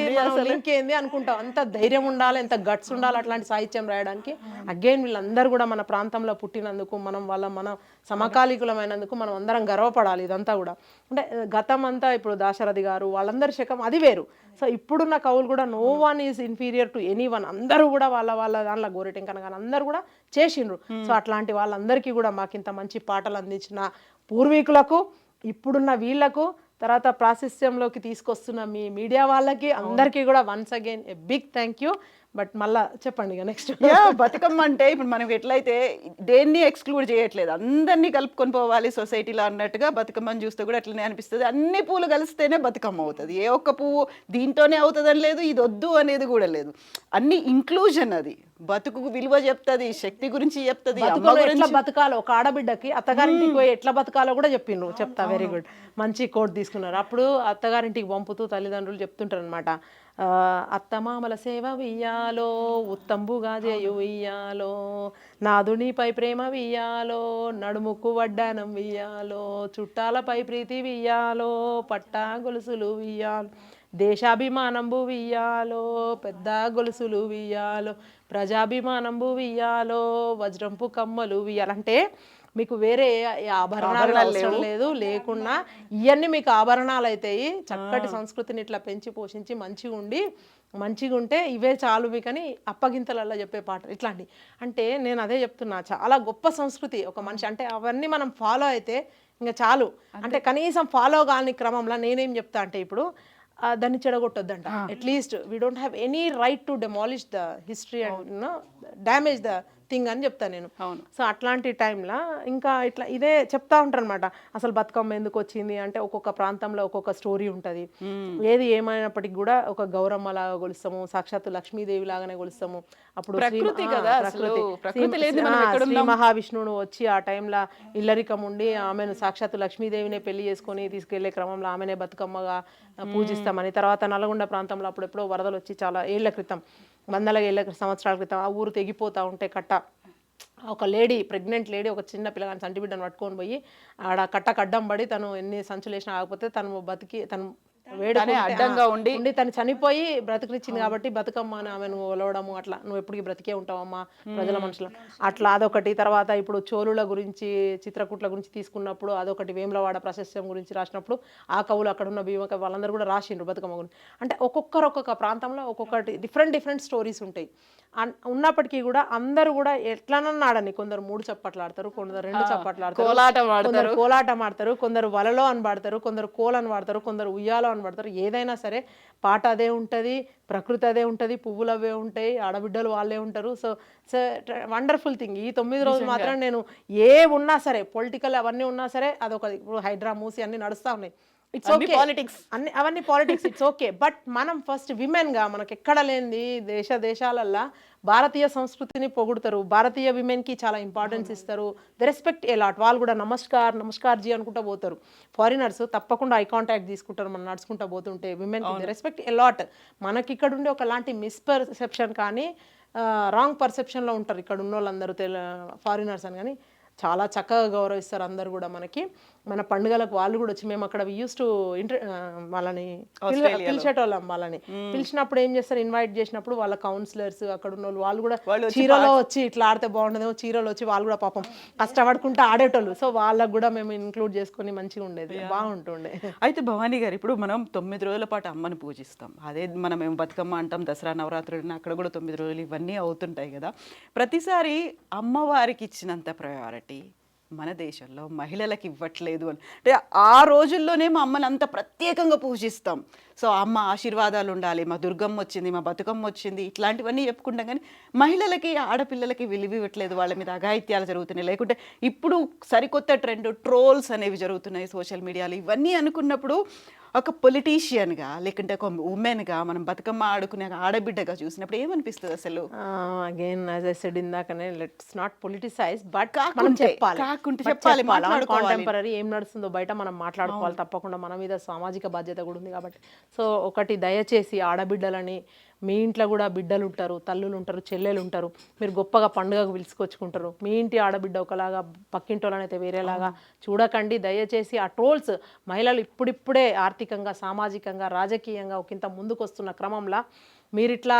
ఇంకేంది అనుకుంటాం. అంత ధైర్యం ఉండాలి, ఎంత గట్స్ ఉండాలి అట్లాంటి సాహిత్యం రాయడానికి. అగైన్ వీళ్ళందరూ కూడా మన ప్రాంతంలో పుట్టినందుకు మనం సమకాలీకులమైనందుకు మనం అందరం గర్వపడాలి. ఇదంతా కూడా అంటే గతం అంతా ఇప్పుడు దాశరథి గారు వాళ్ళందరి శకం అది వేరు. సో ఇప్పుడున్న కవులు కూడా no one is inferior to any one, అందరూ కూడా వాళ్ళ దాంట్లో గోరెటెంకన కానీ అందరూ కూడా చేసిండ్రు. సో అట్లాంటి వాళ్ళందరికీ కూడా మాకు ఇంత మంచి పాటలు అందించిన పూర్వీకులకు ఇప్పుడున్న వీళ్లకు తర్వాత ప్రాశస్త్యంలోకి తీసుకొస్తున్న మీ మీడియా వాళ్ళకి అందరికీ కూడా once again a big thank you. But మళ్ళా చెప్పండి ఇక నెక్స్ట్. బతుకమ్మ అంటే ఇప్పుడు మనం ఎట్లయితే దేన్ని ఎక్స్క్లూడ్ చేయట్లేదు, అందరినీ కలుపుకొని పోవాలి సొసైటీలో అన్నట్టుగా బతుకమ్మని చూస్తే కూడా అట్లనే అనిపిస్తుంది. అన్ని పూలు కలిస్తేనే బతుకమ్మ అవుతుంది. ఏ ఒక్క పువ్వు దీంతోనే అవుతుందని లేదు, ఇది వద్దు అనేది కూడా లేదు. అన్ని ఇంక్లూజన్. అది బతుకు విలువ చెప్తుంది, శక్తి గురించి చెప్తుంది, ఎట్లా బతకాలో ఒక ఆడబిడ్డకి అత్తగారింటికి పోయి ఎట్లా బతకాలో కూడా చెప్పిండ్రు. చెప్తా వెరీ గుడ్ మంచి కోట్ తీసుకున్నారు. అప్పుడు అత్తగారింటికి పంపుతూ తల్లిదండ్రులు చెప్తుంటారు అనమాట, అత్తమామల సేవ వియ్యాలో ఉత్తంబుగా చేయు వియ్యాలో నాదునిపై ప్రేమ వియ్యాలో నడుముకు వడ్డానం వియ్యాలో చుట్టాలపై ప్రీతి వియ్యాలో పట్టా గొలుసులు వియ్యాలో దేశాభిమానంబు వియ్యాలో పెద్ద గొలుసులు వియ్యాలో ప్రజాభిమానంబు వియ్యాలో వజ్రంపు కమ్మలు వియ్యాలంటే మీకు వేరే ఆభరణాలు అవసరం లేదు, లేకున్నా ఇవన్నీ మీకు ఆభరణాలు అవుతాయి. చక్కటి సంస్కృతిని ఇట్లా పెంచి పోషించి మంచిగా ఉంటే ఇవే చాలు మీకని అప్పగింతలలో చెప్పే పాటలు ఇట్లాంటి. అంటే నేను అదే చెప్తున్నా, చాలా గొప్ప సంస్కృతి ఒక మనిషి అంటే అవన్నీ మనం ఫాలో అయితే ఇంకా చాలు. అంటే కనీసం ఫాలో కాని క్రమంలో నేనేం చెప్తా అంటే ఇప్పుడు దాన్ని చెడగొట్టొద్దంట. At least we don't have any right to demolish the history and damage the thing అని చెప్తాను నేను. సో అట్లాంటి టైంలో ఇంకా ఇట్లా ఇదే చెప్తా ఉంటారు అనమాట. అసలు బతుకమ్మ ఎందుకు వచ్చింది అంటే ఒక్కొక్క ప్రాంతంలో ఒక్కొక్క స్టోరీ ఉంటుంది. ఏది ఏమైనప్పటికీ కూడా ఒక గౌరమ్మ లాగా కొలుస్తాము, సాక్షాత్తు లక్ష్మీదేవి లాగానే కొలుస్తాము. అప్పుడు శ్రీ మహావిష్ణువును వచ్చి ఆ టైంలో ఇల్లరికం ఉండి ఆమెను సాక్షాత్తు లక్ష్మీదేవినే పెళ్లి చేసుకొని తీసుకెళ్లే క్రమంలో ఆమెనే బతుకమ్మగా పూజిస్తామని. తర్వాత నల్గొండ ప్రాంతంలో అప్పుడెప్పుడో వరదలు వచ్చి చాలా ఏళ్ల క్రితం, సంవత్సరాల క్రితం ఆ ఊరు తెగిపోతా ఉంటే కట్ట ఒక లేడీ ప్రెగ్నెంట్ లేడీ ఒక చిన్న పిల్లగాని సంటి బిడ్డను పట్టుకొని పోయి ఆడ కట్టకు అడ్డం పడి తను ఎన్ని సంచులు వేసినా ఆగిపోతే తను బతికి తను అడ్డంగా ఉండి తను చనిపోయి బ్రతికిచ్చింది కాబట్టి బతుకమ్మ అని ఆమెను ఒలవడము అట్లా నువ్వు ఎప్పటికీ బ్రతికే ఉంటావమ్మా ప్రజల మనుషులు అట్లా అదొకటి. తర్వాత ఇప్పుడు చోళుల గురించి చిత్రకూట్ల గురించి తీసుకున్నప్పుడు అదొకటి, వేములవాడ ప్రశస్త్యం గురించి రాసినప్పుడు ఆ కవులు అక్కడ ఉన్న భీమక వాళ్ళందరూ కూడా రాసిండ్రు బతుకమ్మ గురించి. అంటే ఒక్కొక్క ప్రాంతంలో ఒక్కొక్కటి డిఫరెంట్ స్టోరీస్ ఉంటాయి. ఉన్నప్పటికీ కూడా అందరూ కూడా ఎట్లనన్నా ఆడని, కొందరు 3 చప్పట్లు ఆడతారు, కొందరు 2 చప్పట్లు ఆడతారు, కొందరు కోలాటం ఆడతారు, కొందరు వలలో అని పాడతారు, కొందరు కోలని వాడతారు, కొందరు ఉయ్యాలో అని పడతారు. ఏదైనా సరే పాట అదే ఉంటుంది, ప్రకృతి అదే ఉంటుంది, పువ్వులు అవే ఉంటాయి, ఆడబిడ్డలు వాళ్ళే ఉంటారు. So wonderful thing. ఈ 9 రోజులు మాత్రం నేను ఏ ఉన్నా సరే పొలిటికల్ అవన్నీ ఉన్నా సరే అదొక, ఇప్పుడు హైడ్రా మూసి అన్ని నడుస్తూ ఉన్నాయి, ఇట్స్ ఓకే, అవన్నీ పాలిటిక్స్, ఇట్స్ ఓకే. బట్ మనం ఫస్ట్ విమెన్గా మనకు ఎక్కడ లేనిది దేశాలల్లో భారతీయ సంస్కృతిని పొగుడుతారు, భారతీయ విమెన్కి చాలా ఇంపార్టెన్స్ ఇస్తారు, ది రెస్పెక్ట్ ఏ లాట్. వాళ్ళు కూడా నమస్కార్ జీ అనుకుంటా పోతారు. ఫారినర్స్ తప్పకుండా ఐ కాంటాక్ట్ తీసుకుంటారు మనం నడుచుకుంటా పోతుంటే. విమెన్కి ది రెస్పెక్ట్ ఏ లాట్. మనకి ఇక్కడ ఉండే ఒకలాంటి మిస్పర్సెప్షన్ కానీ రాంగ్ పర్సెప్షన్లో ఉంటారు ఇక్కడ ఉన్న వాళ్ళందరూ ఫారినర్స్ అని. కానీ చాలా చక్కగా గౌరవిస్తారు అందరు కూడా మనకి. మన పండుగలకు వాళ్ళు కూడా వచ్చి మేము అక్కడ యూస్ టు వాళ్ళని పిలిచేటోళ్ళం. వాళ్ళని పిలిచినప్పుడు ఏం చేస్తారు, ఇన్వైట్ చేసినప్పుడు వాళ్ళ కౌన్సిలర్స్ అక్కడ ఉన్న వాళ్ళు కూడా చీరలో వచ్చి ఇట్లా ఆడితే బాగుండదేమో, చీరలో వచ్చి వాళ్ళు కూడా పాపం కష్టపడుకుంటూ ఆడేటోళ్ళు. సో వాళ్ళకు కూడా మేము ఇంక్లూడ్ చేసుకొని మంచిగా ఉండేది, బాగుంటుండే. అయితే భవానీ గారు, ఇప్పుడు మనం 9 రోజుల పాటు అమ్మని పూజిస్తాం. అదే మనం ఏం బతుకమ్మ అంటాం, దసరా నవరాత్రులు అక్కడ కూడా 9 రోజులు ఇవన్నీ అవుతుంటాయి కదా. ప్రతిసారి అమ్మవారికి ఇచ్చినంత ప్రయారిటీ మన దేశంలో మహిళలకు ఇవ్వట్లేదు అని, అంటే ఆ రోజుల్లోనే మా అమ్మని అంత ప్రత్యేకంగా పూజిస్తాం. సో అమ్మ ఆశీర్వాదాలు ఉండాలి, మా దుర్గమ్మ వచ్చింది, మా బతుకమ్మ వచ్చింది, ఇట్లాంటివన్నీ చెప్పుకుంటాం. కానీ మహిళలకి, ఆడపిల్లలకి విలువ ఇవ్వట్లేదు, వాళ్ళ మీద అఘాయిత్యాలు జరుగుతున్నాయి. లేకుంటే ఇప్పుడు సరికొత్త ట్రెండ్ ట్రోల్స్ అనేవి జరుగుతున్నాయి సోషల్ మీడియాలో. ఇవన్నీ అనుకున్నప్పుడు ఒక పొలిటీషియన్గా లేకుంటే ఒక ఉమెన్గా మనం బతుకమ్మ ఆడుకునే ఆడబిడ్డగా చూసినప్పుడు ఏమనిపిస్తుంది అసలు? అగైన్ యాజ్ ఐ సెడ్ ఇందాకనే, లెట్స్ నాట్ పొలిటిసైజ్, బట్ మనం చెప్పాలి, కాంటెంపరీ ఏం నడుస్తుందో బయట మనం మాట్లాడుకోవాలి తప్పకుండా. మన మీద సామాజిక బాధ్యత కూడా ఉంది కాబట్టి. సో ఒకటి, దయచేసి ఆడబిడ్డలని, మీ ఇంట్లో కూడా బిడ్డలు ఉంటారు, తల్లులు ఉంటారు, చెల్లెలు ఉంటారు, మీరు గొప్పగా పండుగకు పిలుచుకొచ్చుకుంటారు. మీ ఇంటి ఆడబిడ్డ ఒకలాగా, పక్కింటోళ్ళనైతే వేరేలాగా చూడకండి దయచేసి. ఆ ట్రోల్స్, మహిళలు ఇప్పుడిప్పుడే ఆర్థికంగా, సామాజికంగా, రాజకీయంగా ఒకంత ముందుకు వస్తున్న క్రమంలో మీరు ఇట్లా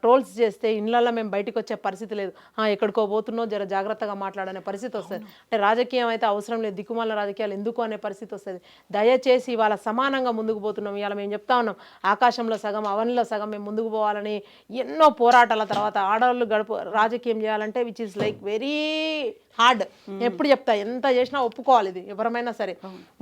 ట్రోల్స్ చేస్తే ఇళ్ళల్లో మేము బయటకు వచ్చే పరిస్థితి లేదు. ఎక్కడికో పోతున్నో జర జాగ్రత్తగా మాట్లాడనే పరిస్థితి వస్తుంది. అంటే రాజకీయం అయితే అవసరం లేదు, దిక్కుమాల రాజకీయాలు ఎందుకు అనే పరిస్థితి వస్తుంది. దయచేసి ఇవాళ సమానంగా ముందుకు పోతున్నాం. ఇవాళ మేము చెప్తా ఉన్నాం, ఆకాశంలో సగం అవనిలో సగం మేము ముందుకు పోవాలని. ఎన్నో పోరాటాల తర్వాత ఆడవాళ్ళు రాజకీయం చేయాలంటే which is like very hard. ఎప్పుడు చెప్తా, ఎంత చేసినా ఒప్పుకోవాలి, ఇది ఎవరమైనా సరే.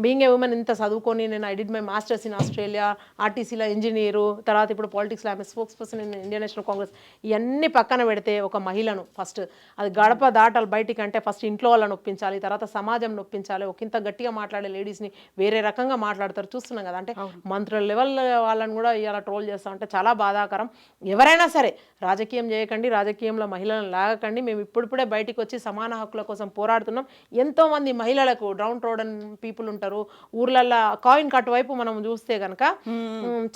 బీయింగ్ ఏ ఉమెన్, ఇంత చదువుకొని నేను I did my masters in Australia, ఆర్టీసీలో ఇంజనీరు, తర్వాత ఇప్పుడు పాలిటిక్స్లో ఆమె spokes person in Indian national Congress. ఇవన్నీ పక్కన పెడితే ఒక మహిళను ఫస్ట్ అది గడప దాటాలి బయటికి అంటే ఫస్ట్ ఇంట్లో వాళ్ళని ఒప్పించాలి, తర్వాత సమాజం ఒప్పించాలి. ఒకంత గట్టిగా మాట్లాడే లేడీస్ని వేరే రకంగా మాట్లాడతారు, చూస్తున్నాం కదా. అంటే మంత్రుల లెవెల్ వాళ్ళని కూడా ఇలా ట్రోల్ చేస్తాం అంటే చాలా బాధాకరం. ఎవరైనా సరే రాజకీయం చేయకండి, రాజకీయంలో మహిళలను లాగకండి. మేము ఇప్పుడిప్పుడే బయటికి వచ్చి సమాన హక్కుల కోసం పోరాడుతున్నాం. ఎంతోమంది మహిళలకు డౌన్ రోడన్ పీపుల్ ఉంటారు ఊర్లల్లో. కాయిన్ కట్టువైపు మనం చూస్తే కనుక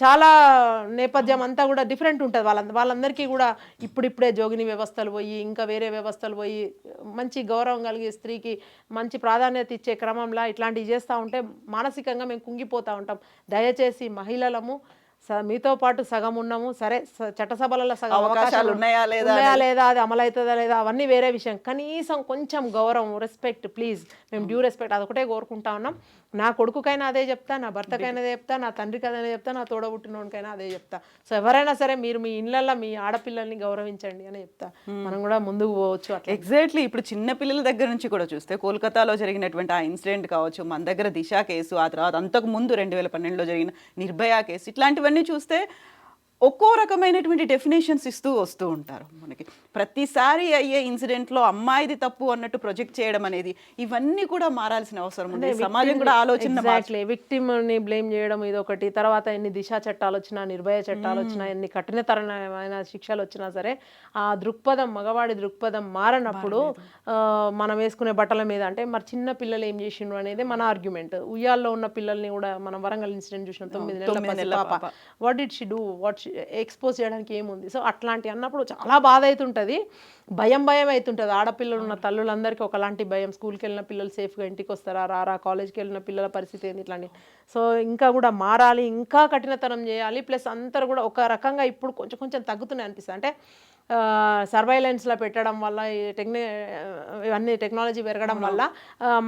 చాలా నేపథ్యం అంతా కూడా డిఫరెంట్ ఉంటుంది. వాళ్ళందరికీ కూడా ఇప్పుడిప్పుడే జోగిని వ్యవస్థలు పోయి, ఇంకా వేరే వ్యవస్థలు పోయి, మంచి గౌరవం కలిగి స్త్రీకి మంచి ప్రాధాన్యత ఇచ్చే క్రమంలో ఇట్లాంటివి చేస్తూ ఉంటే మానసికంగా మేము కుంగిపోతూ ఉంటాం. దయచేసి మహిళలము మీతో పాటు సగం ఉన్నాము సరే, చట్టసభలలో సగం అవకాశాలు ఉన్నాయా లేదా, అది అమలవుతుందా లేదా, అవన్నీ వేరే విషయం. కనీసం కొంచెం గౌరవం, రెస్పెక్ట్ ప్లీజ్. మేము డ్యూ రెస్పెక్ట్ అదొకటే కోరుకుంటా ఉన్నాం. నా కొడుకుకైనా అదే చెప్తా, నా భర్తకైనా అదే చెప్తా, నా తండ్రికి అదే చెప్తా, నా తోడబుట్టినోడికైనా అదే చెప్తా. సో ఎవరైనా సరే మీరు మీ ఇళ్ళల్లో మీ ఆడపిల్లల్ని గౌరవించండి అని చెప్తా. మనం కూడా ముందుకు పోవచ్చు అట్లా. ఎగ్జాక్ట్లీ. ఇప్పుడు చిన్న పిల్లల దగ్గర నుంచి కూడా చూస్తే కోల్కతాలో జరిగినటువంటి ఆ ఇన్సిడెంట్ కావచ్చు, మన దగ్గర దిశ కేసు, ఆ తర్వాత అంతకు ముందు 2012లో జరిగిన నిర్భయ కేసు, ఇట్లాంటివన్నీ చూస్తే ఒక్కో రకమైనటువంటి డెఫినేషన్స్ ఇస్తూ వస్తూ ఉంటారు మనకి. ప్రతిసారి అయ్యే ఇన్సిడెంట్లో అమ్మాయిది తప్పు అన్నట్టు ప్రొజెక్ట్ చేయడం అనేది, ఇవన్నీ కూడా మారాల్సిన అవసరం ఉంది. సమాజం కూడా ఆలోచన. విక్టిమ్ని బ్లేమ్ చేయడం ఇదొకటి. తర్వాత ఎన్ని దిశ చట్టాలు వచ్చినా, నిర్భయ చట్టాలు వచ్చినా, ఎన్ని కఠినతరమైన శిక్షలు వచ్చినా సరే ఆ దృక్పథం, మగవాడి దృక్పథం మారనప్పుడు మనం వేసుకునే బట్టల మీద అంటే మరి చిన్న పిల్లలు ఏం చేసిండ్రు అనేది మన ఆర్గ్యుమెంట్. ఉయ్యాల్లో ఉన్న పిల్లల్ని కూడా మనం వరంగల్ ఇన్సిడెంట్ చూసినాం, 9 నెలల పాప. What did she do, what expose చేయడానికి ఏముంది. సో అట్లాంటి అన్నప్పుడు చాలా బాధ అవుతుంటుంది, భయం అవుతుంటుంది. ఆడపిల్లలు ఉన్న తల్లులందరికీ ఒకలాంటి భయం. స్కూల్కి వెళ్ళిన పిల్లలు సేఫ్గా ఇంటికి వస్తారా రారా, కాలేజ్కి వెళ్ళిన పిల్లల పరిస్థితి ఏంటి, ఇట్లాంటి. సో ఇంకా కూడా మారాలి, ఇంకా కఠినతరం చేయాలి. ప్లస్ అందరూ కూడా ఒక రకంగా ఇప్పుడు కొంచెం కొంచెం తగ్గుతున్నాయి అనిపిస్తుంది. అంటే సర్వైలెన్స్లో పెట్టడం వల్ల, ఇవన్నీ టెక్నాలజీ పెరగడం వల్ల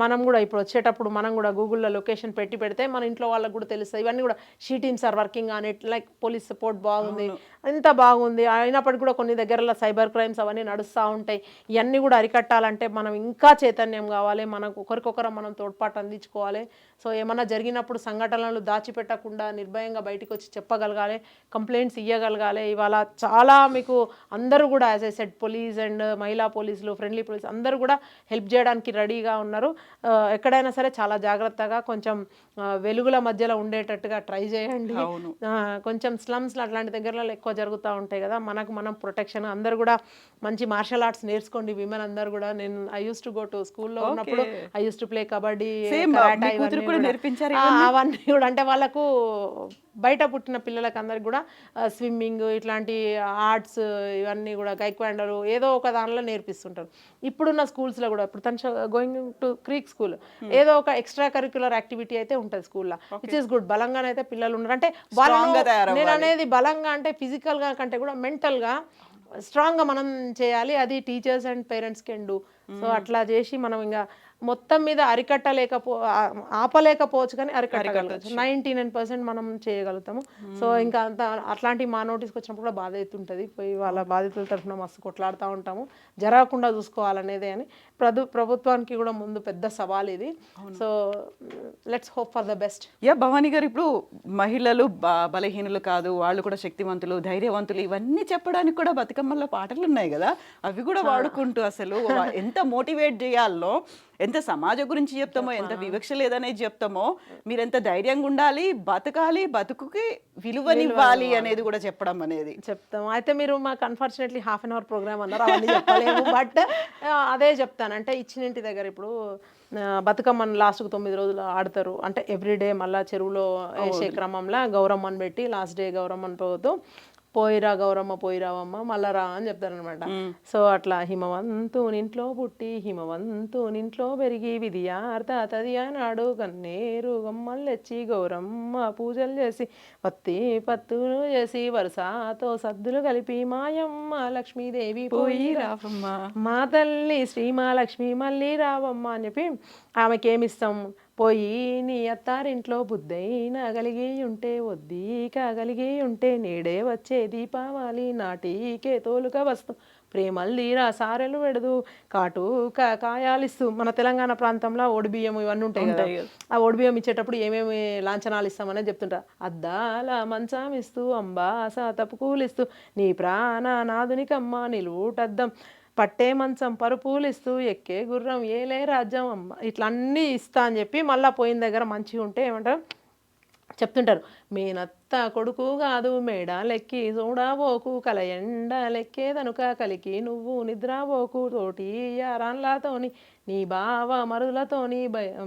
మనం కూడా ఇప్పుడు వచ్చేటప్పుడు మనం కూడా గూగుల్లో లొకేషన్ పెడితే మన ఇంట్లో వాళ్ళకు కూడా తెలుస్తుంది. ఇవన్నీ కూడా she teams are working on it, like police support బాగుంది, ఎంత బాగుంది. అయినప్పటికీ కూడా కొన్ని దగ్గరలో సైబర్ క్రైమ్స్ అవన్నీ నడుస్తూ ఉంటాయి. ఇవన్నీ కూడా అరికట్టాలంటే మనం ఇంకా చైతన్యం కావాలి, మనకు ఒకరికొకరు మనం తోడ్పాటు అందించుకోవాలి. సో ఏమన్నా జరిగినప్పుడు సంఘటనలు దాచిపెట్టకుండా నిర్భయంగా బయటకు వచ్చి చెప్పగలగాలి, కంప్లైంట్స్ ఇవ్వగలగాలి. ఇవాళ చాలా మీకు అందరూ కూడా as I said police and మహిళా పోలీసులు, ఫ్రెండ్లీ పోలీస్ అందరూ కూడా హెల్ప్ చేయడానికి రెడీగా ఉన్నారు. ఎక్కడైనా సరే చాలా జాగ్రత్తగా కొంచెం వెలుగుల మధ్యలో ఉండేటట్టుగా ట్రై చేయండి. కొంచెం స్లమ్స్లో అట్లాంటి దగ్గరలో ఎక్కువ జరుగుతూ ఉంటాయి కదా, మనం ప్రొటెక్షన్. అందరూ కూడా మంచి మార్షల్ ఆర్ట్స్ నేర్చుకోండి విమెన్ అందరూ కూడా. నేను I use to go to స్కూల్లో ఉన్నప్పుడు I use to play kabaddi, అవన్నీ కూడా. అంటే వాళ్ళకు బయట పుట్టిన పిల్లలకు అందరికి కూడా స్విమ్మింగ్, ఇట్లాంటి ఆర్ట్స్, ఇవన్నీ ఇవన్నీ కూడా గైక్వాండరు ఏదో ఒక దానిలో నేర్పిస్తుంటారు. ఇప్పుడున్న స్కూల్స్లో కూడా ఇప్పుడు తను గోయింగ్ టు క్రీక్ స్కూల్ ఏదో ఒక ఎక్స్ట్రా కరిక్యులర్ యాక్టివిటీ అయితే ఉంటుంది స్కూల్లో, విచ్ ఇస్ గుడ్. బలంగా అయితే పిల్లలు ఉన్నారు అంటే నేను అనేది బలంగా అంటే ఫిజికల్గా కంటే కూడా మెంటల్గా స్ట్రాంగ్గా మనం చేయాలి. అది teachers and parents can do. So అట్లా చేసి మనం ఇంకా మొత్తం మీద ఆపలేకపోవచ్చు కానీ అరికట్టగలగచ్చు. 99% మనం చేయగలుగుతాము. సో ఇంకా అంత అట్లాంటి మా నోటీస్కి వచ్చినప్పుడు కూడా బాధ అవుతుంటుంది. పోయి వాళ్ళ బాధితుల తరఫున మస్తు కొట్లాడుతూ ఉంటాము, జరగకుండా చూసుకోవాలనేది అని. ప్రభుత్వానికి కూడా ముందు పెద్ద సవాల్ ఇది. So let's hope for the best. Bhavani గారు, ఇప్పుడు మహిళలు బలహీనులు కాదు, వాళ్ళు కూడా శక్తివంతులు, ధైర్యవంతులు, ఇవన్నీ చెప్పడానికి కూడా బతుకమ్మలో పాటలు ఉన్నాయి కదా, అవి కూడా వాడుకుంటూ అసలు ఎంత మోటివేట్ చేయాలో, ఎంత సమాజం గురించి చెప్తామో, ఎంత వివక్ష లేదనేది చెప్తామో, మీరు ఎంత ధైర్యంగా ఉండాలి, బతకాలి, బతుకుకి విలువనివ్వాలి అనేది కూడా చెప్పడం అనేది చెప్తాము. అయితే మీరు మాకు అన్ఫార్చునేట్లీ ½ అవర్ ప్రోగ్రామ్ అన్నారు, అవన్నీ చెప్పలేము. బట్ అదే చెప్తాను, అంటే ఇచ్చిన ఇంటి దగ్గర ఇప్పుడు బతుకమ్మను లాస్ట్కు 9 రోజులు ఆడతారు. అంటే ఎవ్రీడే మళ్ళీ చెరువులో వేసే క్రమంలో గౌరమ్మని పెట్టి లాస్ట్ డే గౌరమ్మని పోతూ పోయిరా గౌరమ్మ పోయిరావమ్మ మళ్ళా రా అని చెప్తారనమాట. సో అట్లా హిమవంతునింట్లో పుట్టి హిమవంతునింట్లో పెరిగి విధియార్త తదియా నాడు కన్నేరు గమ్మలు తెచ్చి గౌరమ్మ పూజలు చేసి పత్తి పత్తులు చేసి వరుసతో సద్దులు కలిపి మాయమ్మ లక్ష్మీదేవి పోయి రావమ్మ, మా తల్లి శ్రీమాలక్ష్మి మళ్ళీ రావమ్మ అని చెప్పి ఆమెకి ఏమిస్తాం, పోయి నీ అత్తారింట్లో బుద్ధైనా కలిగి ఉంటే వద్దీక కలిగి ఉంటే నేడే వచ్చే దీపావళి నాటికే తోలుక వస్తూ ప్రేమలు తీరా సారెలు పెడదు కాటుక కాయాలిస్తూ. మన తెలంగాణ ప్రాంతంలో ఒడిబియ్యం ఇవన్నీ ఉంటాయి కదా, ఆ ఒడిబియ్యం ఇచ్చేటప్పుడు ఏమేమి లాంఛనాలు ఇస్తామని చెప్తుంటారు. అద్దాల మంచం ఇస్తూ అంబాస తప్పుకూలిస్తూ నీ ప్రాణ నాదునికమ్మ నిలువుటద్దం పట్టే మంచం పరుపులు ఇస్తూ ఎక్కే గుర్రం ఏలే రాజ్యం అమ్మ, ఇట్లా అన్నీ ఇస్తా అని చెప్పి మళ్ళీ పోయిన దగ్గర మంచిగా ఉంటే ఏమంటారు చెప్తుంటారు. మేనత్త కొడుకు కాదు మేడాలెక్కి చూడబోకు కలయండలెక్కేదనుక కలికి నువ్వు నిద్రపోకు తోటి యారాన్లతోని నీ బావ మరుదులతోని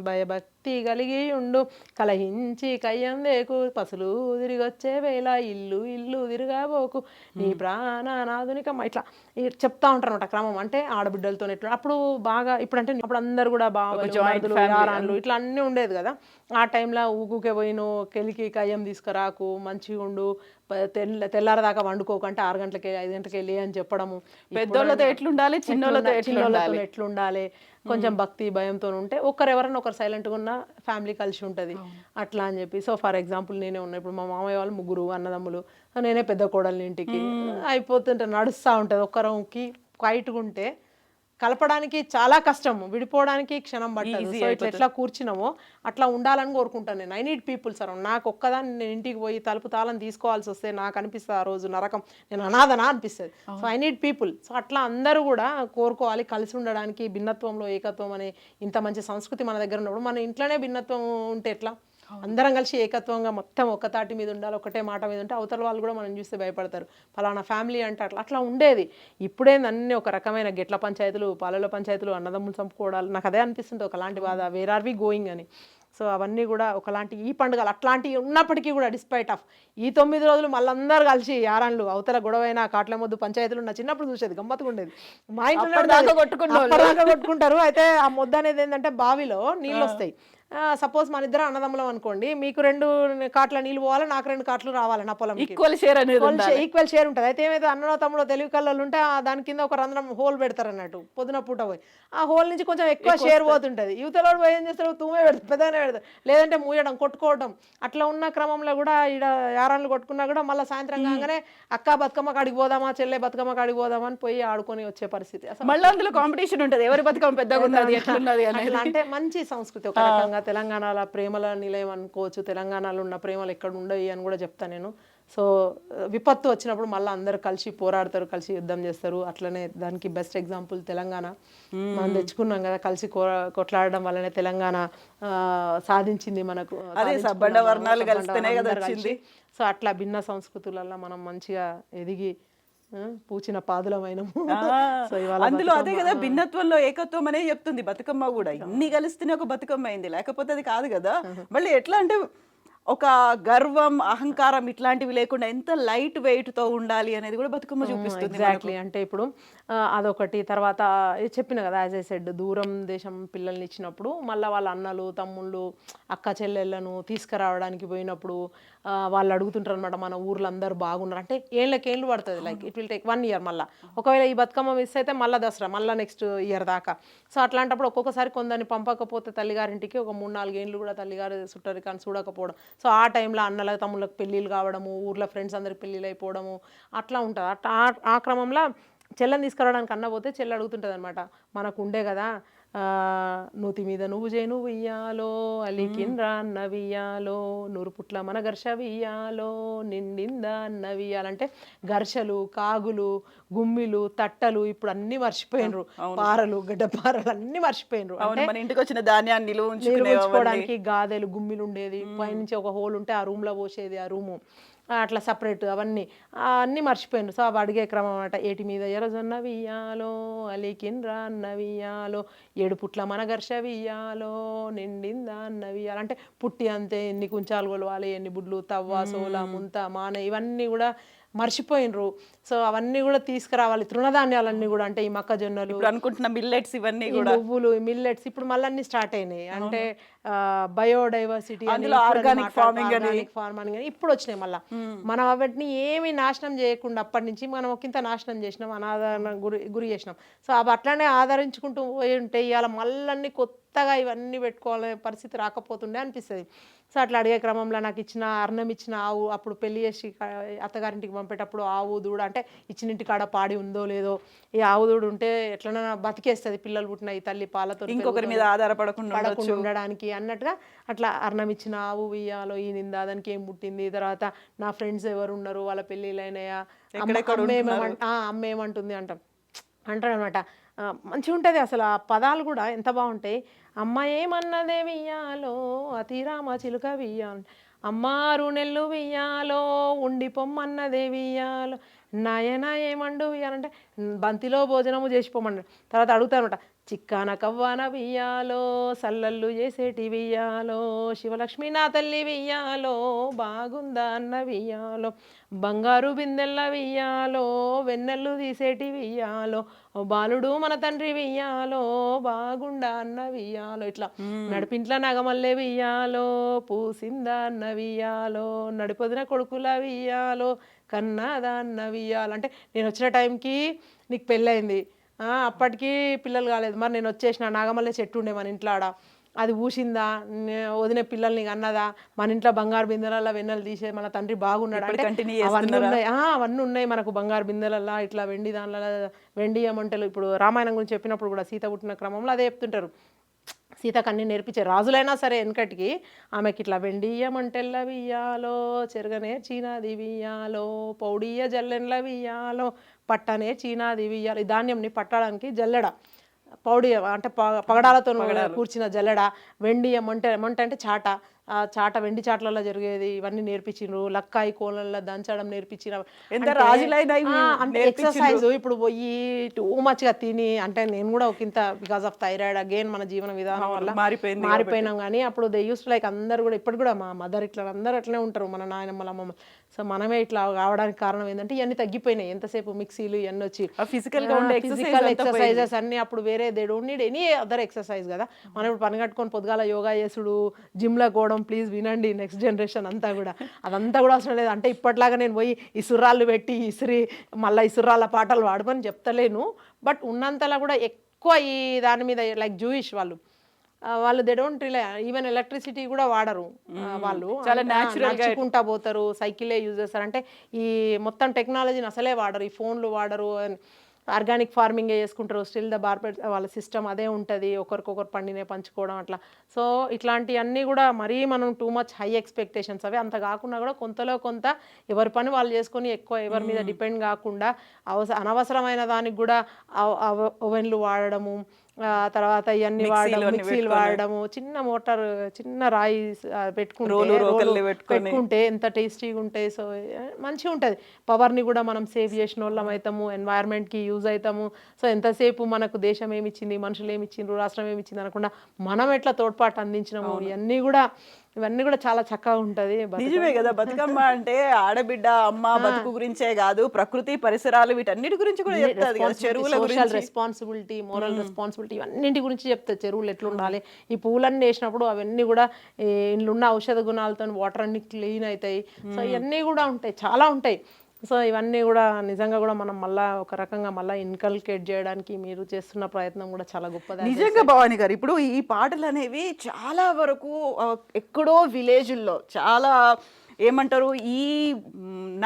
భయభక్తి కలిగి ఉండు కలహించి కయ్యందేకు పసులు తిరిగొచ్చే వేళ ఇల్లు ఇల్లు తిరగబోకు నీ ప్రాణనాథునికమ్మ, ఇట్లా చెప్తా ఉంటారు అనమాట క్రమం. అంటే ఆడబిడ్డలతో ఎట్లా అప్పుడు బాగా ఇప్పుడంటే అప్పుడు అందరు కూడా బావలు మరుదులు యారాన్లు ఇట్లా అన్నీ ఉండేది కదా. ఆ టైంలో ఊకుకే పోయిను కెలికి కయ్యం తీసుకురాకు మంచిగా ఉండు తెల్లారదాకా వండుకోకంటే 6 గంటలకి 5 గంటలకి వెళ్ళి అని చెప్పడము. పెద్దోళ్ళతో ఎట్లుండాలి, చిన్నోళ్ళతో ఎట్లుండాలి, కొంచెం భక్తి భయంతో ఉంటే ఎవరైనా ఒకరు సైలెంట్గా ఉన్న ఫ్యామిలీ కలిసి ఉంటుంది అట్లా అని చెప్పి. సో ఫర్ ఎగ్జాంపుల్ నేనే ఉన్నా, ఇప్పుడు మా మామయ్య వాళ్ళు 3 అన్నదమ్ములు, నేనే పెద్ద కోడల్ని ఇంటికి, అయిపోతుంటే నడుస్తూ ఉంటుంది. ఒక్కరికి క్వైట్గా ఉంటే కలపడానికి చాలా కష్టం, విడిపోవడానికి క్షణం పట్టదు. సో ఇట్లా ఎట్లా కూర్చున్నామో అట్లా ఉండాలని కోరుకుంటాను నేను. I need people sir. నాకు ఒక్కదాన్ని నేను ఇంటికి పోయి తలుపు తాళం తీసుకోవాల్సి వస్తే నాకు అనిపిస్తుంది ఆ రోజు నరకం, నేను అనాథనా అనిపిస్తుంది. So I need people. So అట్లా అందరూ కూడా కోరుకోవాలి కలిసి ఉండడానికి. భిన్నత్వంలో ఏకత్వం అనే ఇంత మంచి సంస్కృతి మన దగ్గర ఉన్నప్పుడు మన ఇంట్లోనే భిన్నత్వం ఉంటే ఎట్లా? అందరం కలిసి ఏకత్వంగా మొత్తం ఒక తాటి మీద ఉండాలి, ఒకటే మాట మీద ఉంటే అవతల వాళ్ళు కూడా మనం చూస్తే భయపడతారు. ఫలానా ఫ్యామిలీ అంటే అట్లా ఉండేది. ఇప్పుడేందన్నీ ఒక రకమైన గెట్ల పంచాయతీలు, పాలెల పంచాయతీలు, అన్నదమ్ములు చంపుకోవడాలు. నాకు అదే అనిపిస్తుంది ఒకలాంటి బాధ, వేర్ ఆర్ వి గోయింగ్ అని. సో అవన్నీ కూడా ఒకలాంటి ఈ పండుగలు అట్లాంటివి ఉన్నప్పటికీ కూడా డిస్పైట్ ఆఫ్ ఈ 9 రోజులు మళ్ళందరూ కలిసి యారాన్లు అవతల గొడవైనా కాట్ల మొద్దు పంచాయతీలు ఉన్న చిన్నప్పుడు చూసేది గమ్మత్తుగా ఉండేది. మా ఇంట్లో కొట్టుకుంటారు. అయితే ఆ మొద్దు అనేది ఏంటంటే బావిలో నీళ్ళు వస్తాయి. సపోజ్ మన ఇద్దరు అన్నదమ్ములం అనుకోండి, మీకు 2 కాట్ల నీళ్ళు పోవాలి, నాకు 2 కాట్లు రావాలి. నా పొలం ఈక్వల్ షేర్ ఉంటుంది. అయితే ఏమైతే అన్నో తమ్ముడో తెలివి కళ్ళు ఉంటే దాని కింద ఒక రంధ్రం హోల్ పెడతారు అన్నట్టు. పొద్దున పూట పోయి ఆ హోల్ నుంచి కొంచెం ఎక్కువ షేర్ పోతుంటుంది. యువతలోడు పోయి ఏం చేస్తారు, తుమ్మే పెడతారు, పెద్దగానే పెడతారు, లేదంటే మూయడం, కొట్టుకోవడం. అట్లా ఉన్న క్రమంలో కూడా ఈడ యారాన్లు కొట్టుకున్నా కూడా మళ్ళీ సాయంత్రం కాగానే అక్క బతుకమ్మ కాడికి పోదామా, చెల్లె బతుకమ్మ కాడికి పోదామా అని పోయి ఆడుకొని వచ్చే పరిస్థితి. మళ్ళీ అందులో కాంపిటీషన్ ఉంటుంది, ఎవరి బతుకమ్మ పెద్దగా ఉన్నది ఎట్లున్నది అని. అంటే మంచి సంస్కృతి ఒక రకంగా. తెలంగాణలో ప్రేమల నిలయం అనుకోవచ్చు. తెలంగాణలో ఉన్న ప్రేమలు ఎక్కడ ఉండవు అని కూడా చెప్తాను నేను. సో విపత్తు వచ్చినప్పుడు మళ్ళీ అందరు కలిసి పోరాడతారు, కలిసి యుద్ధం చేస్తారు. అట్లనే దానికి బెస్ట్ ఎగ్జాంపుల్ తెలంగాణ. మనం తెచ్చుకున్నాం కదా, కలిసి కొట్లాడడం వల్లనే తెలంగాణ సాధించింది మనకు. సో అట్లా భిన్న సంస్కృతులలో మనం మంచిగా ఎదిగి పూచిన పాదులమైనము. అందులో అదే కదా భిన్నత్వంలో ఏకత్వం అనే చెప్తుంది బతుకమ్మ కూడా. ఇన్ని కలిస్తేనే ఒక బతుకమ్మ అయింది, లేకపోతే అది కాదు కదా. మళ్ళీ ఎట్లా అంటే ఒక గర్వం, అహంకారం ఇట్లాంటివి లేకుండా ఎంత లైట్ వెయిట్‌తో ఉండాలి అనేది కూడా బతుకమ్మ చూపిస్తుంది మనకు. ఎగ్జాక్ట్లీ. అంటే ఇప్పుడు అదొకటి. తర్వాత ఇది చెప్పిన కదా! యాజ్ ఐ సెడ్ దూరం దేశం పిల్లల్ని ఇచ్చినప్పుడు మళ్ళా వాళ్ళ అన్నలు, తమ్ముళ్ళు, అక్క చెల్లెళ్ళను తీసుకురావడానికి పోయినప్పుడు వాళ్ళు అడుగుతుంటారనమాట మన ఊర్లో అందరూ బాగున్నారు. అంటే ఏళ్ళకేళ్ళు పడుతది. Like it will take 1 year మళ్ళా. ఒకవేళ ఈ బతుకమ్మ మిస్ అయితే మళ్ళా దసరా, మళ్ళా నెక్స్ట్ ఇయర్ దాకా. సో, అట్లాంటప్పుడు ఒక్కొక్కసారి కొందరిని పంపకపోతే తల్లిగారింటికి ఒక 3, 4 ఏండ్లు కూడా తల్లిగారు చుట్టరికాన్ని చూడకపోవడం. సో, ఆ టైంలో అన్నల, తమ్ముళ్ళకి పెళ్ళిళ్ళు కావడము, ఊర్లో ఫ్రెండ్స్ అందరికి పెళ్ళిళ్ళు అయిపోవడము అట్లా ఉంటది. ఆ క్రమంలో చెల్లని తీసుకురావడానికి అన్న పోతే చెల్లి అడుగుతుంటదనమాట. మనకుండే కదా నూతి మీద నువ్వు చేను వియ్యాలో అలికిన్రా అన్న వియ్యాలో నూరు పుట్ల మన ఘర్ష వియ్యాలో నిండిందా అన్న వియ్యాలంటే ఘర్షలు, కాగులు, గుమ్మిలు, తట్టలు ఇప్పుడు అన్ని మర్చిపోయినరు. పారలు, గడ్డపారలు అన్ని మర్చిపోయినరు. అవును, మన ఇంటికి వచ్చిన ధాన్యాన్ని నిలువ ఉంచుకోవడానికి గాదెలు, గుమ్మిలు ఉండేది. పైనుంచి ఒక హోల్ ఉంటే ఆ రూమ్లో పోసేది ఆ రూము. అట్లా సపరేట్ అవన్నీ అన్నీ మర్చిపోయినారు. సో అవి అడిగే క్రమం అన్నమాట. ఏటి మీద ఎర్రజొన్న వియ్యాలో అలికిన్రా అన్న వియ్యాలో 7 పుట్ల మన ఘర్ష వియ్యాలో నిండిందా అన్న వియ్యాలో అంటే పుట్టి అంతే ఎన్ని కుంచాలు కొలవాలి, ఎన్ని బుడ్లు, తవ్వ, సోల, ముంత, మాన ఇవన్నీ కూడా మర్చిపోయినరు. సో అవన్నీ కూడా తీసుకురావాలి. తృణధాన్యాలన్నీ కూడా అంటే ఈ మొక్కజొన్నలు, ఇప్పుడు అనుకుంటున్న మిల్లెట్స్ ఇవన్నీ కూడా, నువ్వులు, మిల్లెట్స్ ఇప్పుడు మళ్ళీ అన్ని స్టార్ట్ అయినాయి. అంటే బయోడైవర్సిటీ ఆర్గానిక్ ఫార్మింగ్ అని ఇప్పుడు వచ్చినాయి మళ్ళీ. మనం వాటిని ఏమి నాశనం చేయకుండా అప్పటి నుంచి మనం ఒకంత నాశనం చేసినాం, అనాదరణ గురి చేసినాం. సో అవి అట్లానే ఆదరించుకుంటూ పోయి ఉంటే ఇవాళ మళ్ళీ కొత్తగా ఇవన్నీ పెట్టుకోవాలనే పరిస్థితి రాకపోతుండే అనిపిస్తుంది. సో అట్లా అడిగే క్రమంలో నాకు అన్నం ఇచ్చిన ఆవు అప్పుడు పెళ్లి చేసి అత్తగారింటికి పంపేటప్పుడు ఆవు దూడ అంటే ఇచ్చినింటి కాడ పాడి ఉందో లేదో, ఈ ఆవు దూడ ఉంటే ఎట్లన్నా బతికేస్తుంది పిల్లలు పుట్టిన ఈ తల్లి పాలతో ఇంకొకరి మీద ఆధారపడకుండా ఉండడానికి అన్నట్టుగా అట్లా అన్నం ఇచ్చిన ఆవు వియ్యాలో ఈ నిందా దానికి ఏం పుట్టింది. తర్వాత నా ఫ్రెండ్స్ ఎవరు ఉన్నారు, వాళ్ళ పెళ్ళిళ్ళైనాయా, అమ్మ ఏమంటుంది అంటాడనమాట. మంచిగా ఉంటుంది అసలు ఆ పదాలు కూడా ఎంత బాగుంటాయి. అమ్మ ఏమన్నదే వియ్యాలో అతిరామ చిలుక వియ్యాలో, అమ్మ 6 నెలలు వియ్యాలో ఉండి పొమ్మన్నదే వియ్యాలో, నాయన ఏమండు వియ్యాలంటే బంతిలో భోజనము చేసిపోమన్నాడు. తర్వాత అడుగుతానమాట చిక్కాన కవ్వాన వియ్యాలో సల్లళ్ళు చేసేటి వియ్యాలో, శివలక్ష్మి నా తల్లి వియ్యాలో బాగుందా అన్న వియ్యాలో, బంగారు బిందెల్ల వియ్యాలో వెన్నెల్లు తీసేటి వియ్యాలో, బాలుడు మన తండ్రి వియ్యాలో బాగుండా అన్న వియ్యాలో, ఇట్లా నడిపింట్ల నగమల్లే వియ్యాలో పూసిందా అన్న వియ్యాలో, నడిపొదిన కొడుకుల వియ్యాలో కన్నాదా అన్న వియ్యాలో. అంటే నేను వచ్చిన టైంకి నీకు పెళ్ళయింది, అప్పటికి పిల్లలు కాలేదు, మరి నేను వచ్చేసిన నాగమల్లె చెట్టు ఉండే మన ఇంట్లో ఆడ, అది ఊసిందా, వదిన పిల్లల్ని అన్నదా, మన ఇంట్లో బంగారు బిందెలల్లో వెన్నెలు తీసే మన తండ్రి బాగున్నాడు అంటే అవన్నీ ఉన్నాయి. అవన్నీ ఉన్నాయి మనకు బంగారు బిందెలల్లో ఇట్లా వెండి దానిలో వెండి మంటలు. ఇప్పుడు రామాయణం గురించి చెప్పినప్పుడు కూడా సీత పుట్టిన క్రమంలో అదే చెప్తుంటారు. సీతకు అన్నీ నేర్పించారు రాజులైనా సరే వెనకటికి. ఆమెకి ఇట్లా వెండియ మంటెల్ల వియ్యాలో చెరగనే చీనాది వియ్యాలో పౌడియ జల్లెన్ల వియ్యాలో పట్టనే చీనాది వియ్యాలో. ఈ ధాన్యంని పట్టడానికి జల్లెడ, పౌడి అంటే పగడాలతో కూర్చిన జల్లెడ, వెండి మంట అంటే చాట, ఆ చాట వెండి చాట్లలో జరిగేది ఇవన్నీ నేర్పించిండ్రు. లక్కాయి కోళ్ళల్లో దంచడం నేర్పించిన అంటే ఎక్సర్సైజ్. ఇప్పుడు పోయి టూ మచ్గా తిని అంటే నేను కూడా ఒకంత బికాస్ ఆఫ్ థైరాయిడ్ అగైన్ మన జీవన విధానం వల్ల మారిపోయినాం. కానీ అప్పుడు దే యూస్ లైక్ అందరు కూడా ఇప్పుడు కూడా మా మదర్ ఇట్లా అందరూ అట్లనే ఉంటారు, మన నాయనమ్మల అమ్మమ్మ. సో మనమే ఇట్లా కావడానికి కారణం ఏంటంటే ఇవన్నీ తగ్గిపోయినాయి. ఎంతసేపు మిక్సీలు ఇవన్నీ వచ్చి ఫిజికల్ ఎక్సర్సైజెస్ అన్ని అప్పుడు వేరే they don't need any other exercise కదా. మనం ఇప్పుడు పని కట్టుకొని పొద్దుగాల యోగా చేసుడు, జిమ్లో పోవడం, ప్లీజ్ వినండి నెక్స్ట్ జనరేషన్ అంతా కూడా అదంతా కూడా అవసరం లేదు. అంటే ఇప్పట్లాగా నేను పోయి ఇసురాళ్ళు పెట్టి మళ్ళీ ఇసురాళ్ళ పాటలు పాడమని చెప్తలేను. బట్ ఉన్నంతలా కూడా ఎక్కువ ఈ దాని మీద లైక్ జూయిష్ వాళ్ళు they don't rely, even electricity కూడా వాడరు. వాళ్ళు చాలా నడుచుకుంటా పోతారు, సైకిలే యూజ్ చేస్తారు. అంటే ఈ మొత్తం టెక్నాలజీని అసలే వాడరు, ఈ ఫోన్లు వాడరు, ఆర్గానిక్ ఫార్మింగ్ చేసుకుంటారు. స్టిల్ ద బార్బెట్ వాళ్ళ సిస్టమ్ అదే ఉంటుంది, ఒకరికొకరు పండినే పంచుకోవడం అట్లా. సో ఇట్లాంటివన్నీ కూడా మరీ మనం టూ మచ్ హై ఎక్స్పెక్టేషన్స్ అవి అంత కాకుండా కూడా కొంతలో కొంత ఎవరి పని వాళ్ళు చేసుకొని ఎక్కువ ఎవరి మీద డిపెండ్ కాకుండా అనవసరమైన దానికి కూడా ఓవెన్లు వాడడము, తర్వాత ఇవన్నీ వాడడం, మిక్సీలు వాడడము, చిన్న మోటార్ చిన్న రాయి పెట్టుకుంటే ఎంత టేస్టీగా ఉంటాయి. సో మంచిగా ఉంటుంది. పవర్ని కూడా మనం సేవ్ చేసిన వాళ్ళం అవుతాము, ఎన్వైర్న్మెంట్కి యూజ్ అవుతాము. సో ఎంతసేపు మనకు దేశం ఏమిచ్చింది, మనుషులు ఏమిచ్చిండ్రు, రాష్ట్రం ఏమిచ్చింది అనకుండా మనం ఎట్లా తోడ్పాటు అందించినాము, ఇవన్నీ కూడా ఇవన్నీ కూడా చాలా చక్కగా ఉంటది. నిజమే కదా, బతుకమ్మ అంటే ఆడబిడ్డ అమ్మ బతుకు గురించే కాదు, ప్రకృతి పరిసరాలు వీటన్నిటి గురించి కూడా చెప్తాది కదా, చెరువుల సోషల్ గురించి. రెస్పాన్సిబిలిటీ, మోరల్ రెస్పాన్సిబిలిటీ ఇవన్నింటి గురించి చెప్తారు. చెరువులు ఎట్లుండాలి, ఈ పూలన్నీ వేసినప్పుడు అవన్నీ కూడా ఇంట్లో ఉన్న ఔషధ గుణాలతో వాటర్ అన్ని క్లీన్ అవుతాయి. సో ఇవన్నీ కూడా ఉంటాయి, చాలా ఉంటాయి. సో ఇవన్నీ కూడా నిజంగా కూడా మనం మళ్ళీ ఒక రకంగా మళ్ళీ ఇన్కల్కేట్ చేయడానికి మీరు చేస్తున్న ప్రయత్నం కూడా చాలా గొప్పది. నిజంగా భవాని గారు, ఇప్పుడు ఈ పాటలు అనేవి చాలా వరకు ఎక్కడో విలేజ్ల్లో చాలా ఏమంటారు, ఈ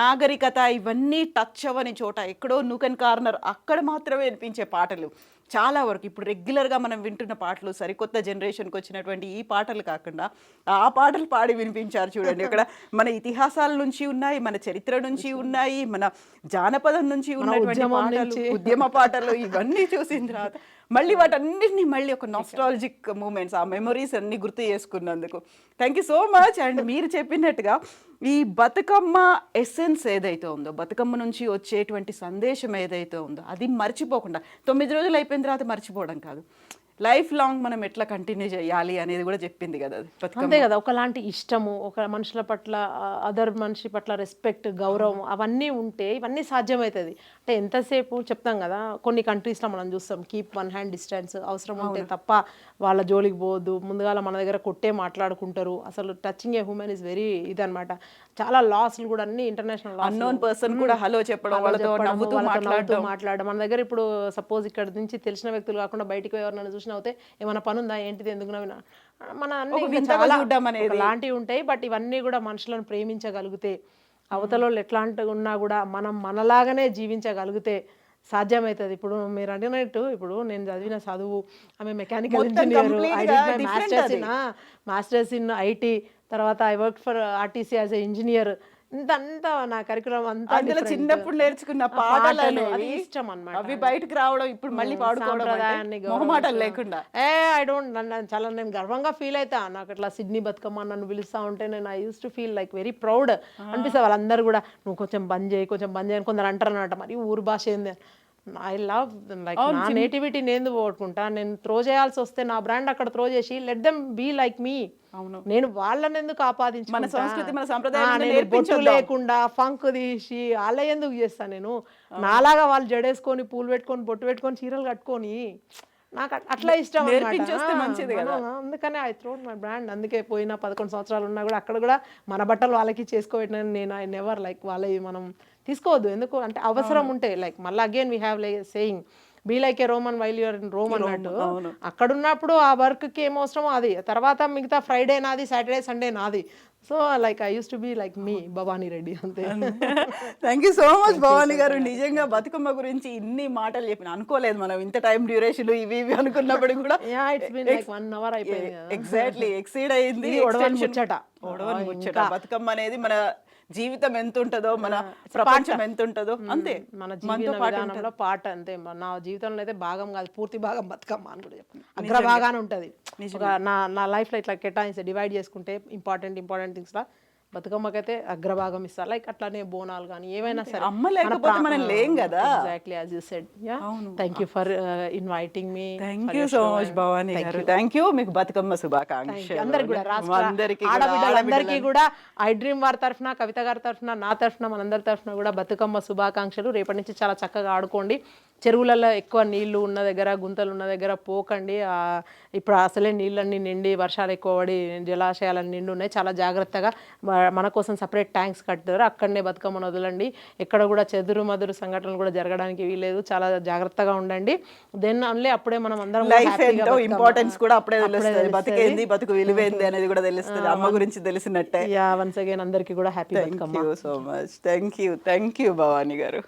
నాగరికత ఇవన్నీ టచ్ అవ్వని చోట ఎక్కడో నూకెన్ కార్నర్ అక్కడ మాత్రమే వినిపించే పాటలు చాలా వరకు. ఇప్పుడు రెగ్యులర్గా మనం వింటున్న పాటలు, సరికొత్త జనరేషన్కి వచ్చినటువంటి ఈ పాటలు కాకుండా ఆ పాటలు పాడి వినిపించారు చూడండి. ఇక్కడ మన ఇతిహాసాల నుంచి ఉన్నాయి, మన చరిత్ర నుంచి ఉన్నాయి, మన జానపదం నుంచి ఉన్నటువంటి పాటలు, ఉద్యమ పాటలు ఇవన్నీ చూసిన తర్వాత మళ్ళీ వాటన్నిటిని మళ్ళీ ఒక నాస్టాలజిక్ మూమెంట్స్, ఆ మెమొరీస్ అన్ని గుర్తు చేసుకున్నందుకు thank you so much. And మీరు చెప్పినట్టుగా ఈ బతుకమ్మ ఎసెన్స్ ఏదైతే ఉందో, బతుకమ్మ నుంచి వచ్చేటువంటి సందేశం ఏదైతే ఉందో అది మర్చిపోకుండా 9 రోజులు అయిపోయిన తర్వాత మర్చిపోవడం కాదు, లైఫ్ లాంగ్ మనం ఎట్లా కంటిన్యూ చేయాలి అనేది కూడా చెప్పింది కదా అది బతుకమ్మ. అంతే కదా, ఒకలాంటి ఇష్టము, ఒక మనుషుల పట్ల అదర్ మనిషి పట్ల రెస్పెక్ట్, గౌరవం అవన్నీ ఉంటే ఇవన్నీ సాధ్యమవుతుంది. అంటే ఎంతసేపు చెప్తాం కదా, కొన్ని కంట్రీస్లో మనం చూస్తాం కీప్ 1 hand డిస్టెన్స్, అవసరం ఉంటే తప్ప వాళ్ళ జోలికి పోవద్దు, ముందుగా మన దగ్గర కొట్టే మాట్లాడుకుంటారు. అసలు touching a human is very ఇదనమాట. చాలా లాస్లు కూడా అన్ని ఇంటర్నేషనల్ లాస్. అన్నోన్ పర్సన్ కూడా హలో చెప్పడం, వాళ్ళతో నవ్వుతూ మాట్లాడడం. మన దగ్గర ఇప్పుడు సపోజ్ ఇక్కడ నుంచి తెలిసిన వ్యక్తులు కాకుండా బయటికి ఎవరినైనా చూసిన అవుతే ఏమైనా పని ఉందా, ఏంటిది, ఎందుకు నవ్వినా, మన అన్ని అలాంటివి ఉంటాయి. బట్ ఇవన్నీ కూడా మనుషులను ప్రేమించగలిగితే, అవతల ఎట్లాంటి ఉన్నా కూడా మనం మనలాగానే జీవించగలిగితే సాధ్యమవుతుంది. ఇప్పుడు మీరు అడిగినట్టు, ఇప్పుడు నేను చదివిన చదువు, ఆమె mechanical engineer, masters in IT, తర్వాత I work for RTC as a engineer. ఇంతంతా నా కరికులం అంతా అందులో చిన్నప్పుడు నేర్చుకున్న పాటలు ఇష్టం అన్నమాట. అవి బయటకు రావడం, ఇప్పుడు మళ్ళీ పాడుకోవడం మొహమాటలు లేకుండా. ఐ డోంట్, చాలా నేను గర్వంగా ఫీల్ అవుతా. నాకు అట్లా సిడ్నీ బతుకమ్మ నన్ను పిలుస్తా ఉంటే నేను I use to feel like very proud అనిపిస్తుంది. వాళ్ళందరూ కూడా నువ్వు కొంచెం బంద్ చేయి, కొంచెం బంద్ చేయని కొందరు అంటారు అనమాట. మరి ఊరు భాష ఏంది, ఐ లవ్ లైక్ నా నేటివిటీ నేను పోగొట్టుకుంటా. నేను త్రో చేయాల్సి వస్తే నా బ్రాండ్ అక్కడ త్రో చేసి లెట్ దెమ్ బీ లైక్ మీ. నేను వాళ్ళని ఎందుకు ఆపాదించు, మన సంస్కృతి మన సంప్రదాయం బొట్టు లేకుండా ఫంక్ తీసి వాళ్ళ ఎందుకు చేస్తాను నేను. నాలాగా వాళ్ళు జడేసుకొని పూలు పెట్టుకొని బొట్టు పెట్టుకొని చీరలు కట్టుకొని నాకు అట్లా ఇష్టం అన్నమాట. అందుకనే ఐ త్రోడ్ మై బ్రాండ్. అందుకే పోయిన 11 సంవత్సరాలు ఉన్నా కూడా అక్కడ కూడా మన బట్టలు వాళ్ళకి చేసుకోబెట్టిన నేను. ఐ నెవర్ లైక్ వాళ్ళవి మనం తీసుకోవద్దు. ఎందుకు అంటే అవసరం ఉంటే, లైక్ మళ్ళీ again we have like saying be like a Roman while you're in Rome అన్నట్టు. అక్కడ ఉన్నప్పుడు ఆ వర్క్కి ఏం అవసరమో అది, తర్వాత మిగతా ఫ్రైడే నాది, సాటర్డే సండే నాది. So like I use to be like me Bhavani Reddy, అంతే. Thank you so much Bhavani garu. నిజంగా బతుకమ్మ గురించి ఇన్ని మాటలు చెప్పిన అనుకోలేదు మనం, ఇంత టైం డ్యూరేషన్ ఇవి ఇవి అనుకున్నప్పుడు కూడా. ఇట్స్ బీన్ లైక్ 1 hour అయిపోయింది. ఎగ్జాక్ట్లీ ఎక్సీడ్ అయింది. ముచ్చట బతుకమ్మ అనేది మన జీవితం ఎంత ఉంటుందో, మన ప్రపంచం ఎంత ఉంటుందో అంతే, మన జీవన విధానంలో పాట అంతే. నా జీవితంలో అయితే భాగం కాదు, పూర్తి భాగం బతుకమ్మ అని కూడా చెప్పాను. అగ్రభాగానే ఉంటుంది. నా లైఫ్లో ఇట్లా కేటాయించి డివైడ్ చేసుకుంటే ఇంపార్టెంట్ థింగ్స్ లా బతుకమ్మకైతే అగ్రభాగం ఇస్తారు. లైక్ అట్లానే బోనాలు కానీ ఏవైనా సరే, అమ్మ లేకపోతే మనం లేం కదా. Exactly as you said. Thank you for inviting me. Thank you so much Bhavani garu. Thank you. మీకు బతుకమ్మ శుభాకాంక్షలు. అందరికి కూడా, ఆడబిడ్డలందరికీ కూడా ఐ డ్రీమ్ వారి తరఫున, కవిత గారి తరఫున, నా తరఫున, మనందరి తరఫున కూడా బతుకమ్మ శుభాకాంక్షలు. రేపటి నుంచి చాలా చక్కగా ఆడుకోండి. చెరువులలో ఎక్కువ నీళ్లు ఉన్న దగ్గర, గుంతలు ఉన్న దగ్గర పోకండి. ఇప్పుడు అసలే నీళ్ళన్నీ నిండి, వర్షాలు ఎక్కువ పడి జలాశయాలన్నీ నిండి ఉన్నాయి. చాలా జాగ్రత్తగా మన కోసం సపరేట్ ట్యాంక్స్ కట్టారు, అక్కడనే బతుకమ్మను వదలండి. ఎక్కడ కూడా చెదురు మదురు సంఘటనలు కూడా జరగడానికి వీలేదు. చాలా జాగ్రత్తగా ఉండండి. దెన్ ఓన్లీ అప్పుడే మనం అందరం ఇంపార్టెన్స్ కూడా అప్పుడే తెలుస్తుంది. బతుకేంది, బతుకు విలువేంది అనేది కూడా తెలుస్తుంది, అమ్మ గురించి తెలిసినట్టే. వన్స్ అగైన్ అందరికీ కూడా happy Bathukamma. So much. Thank you Bhavani గారు.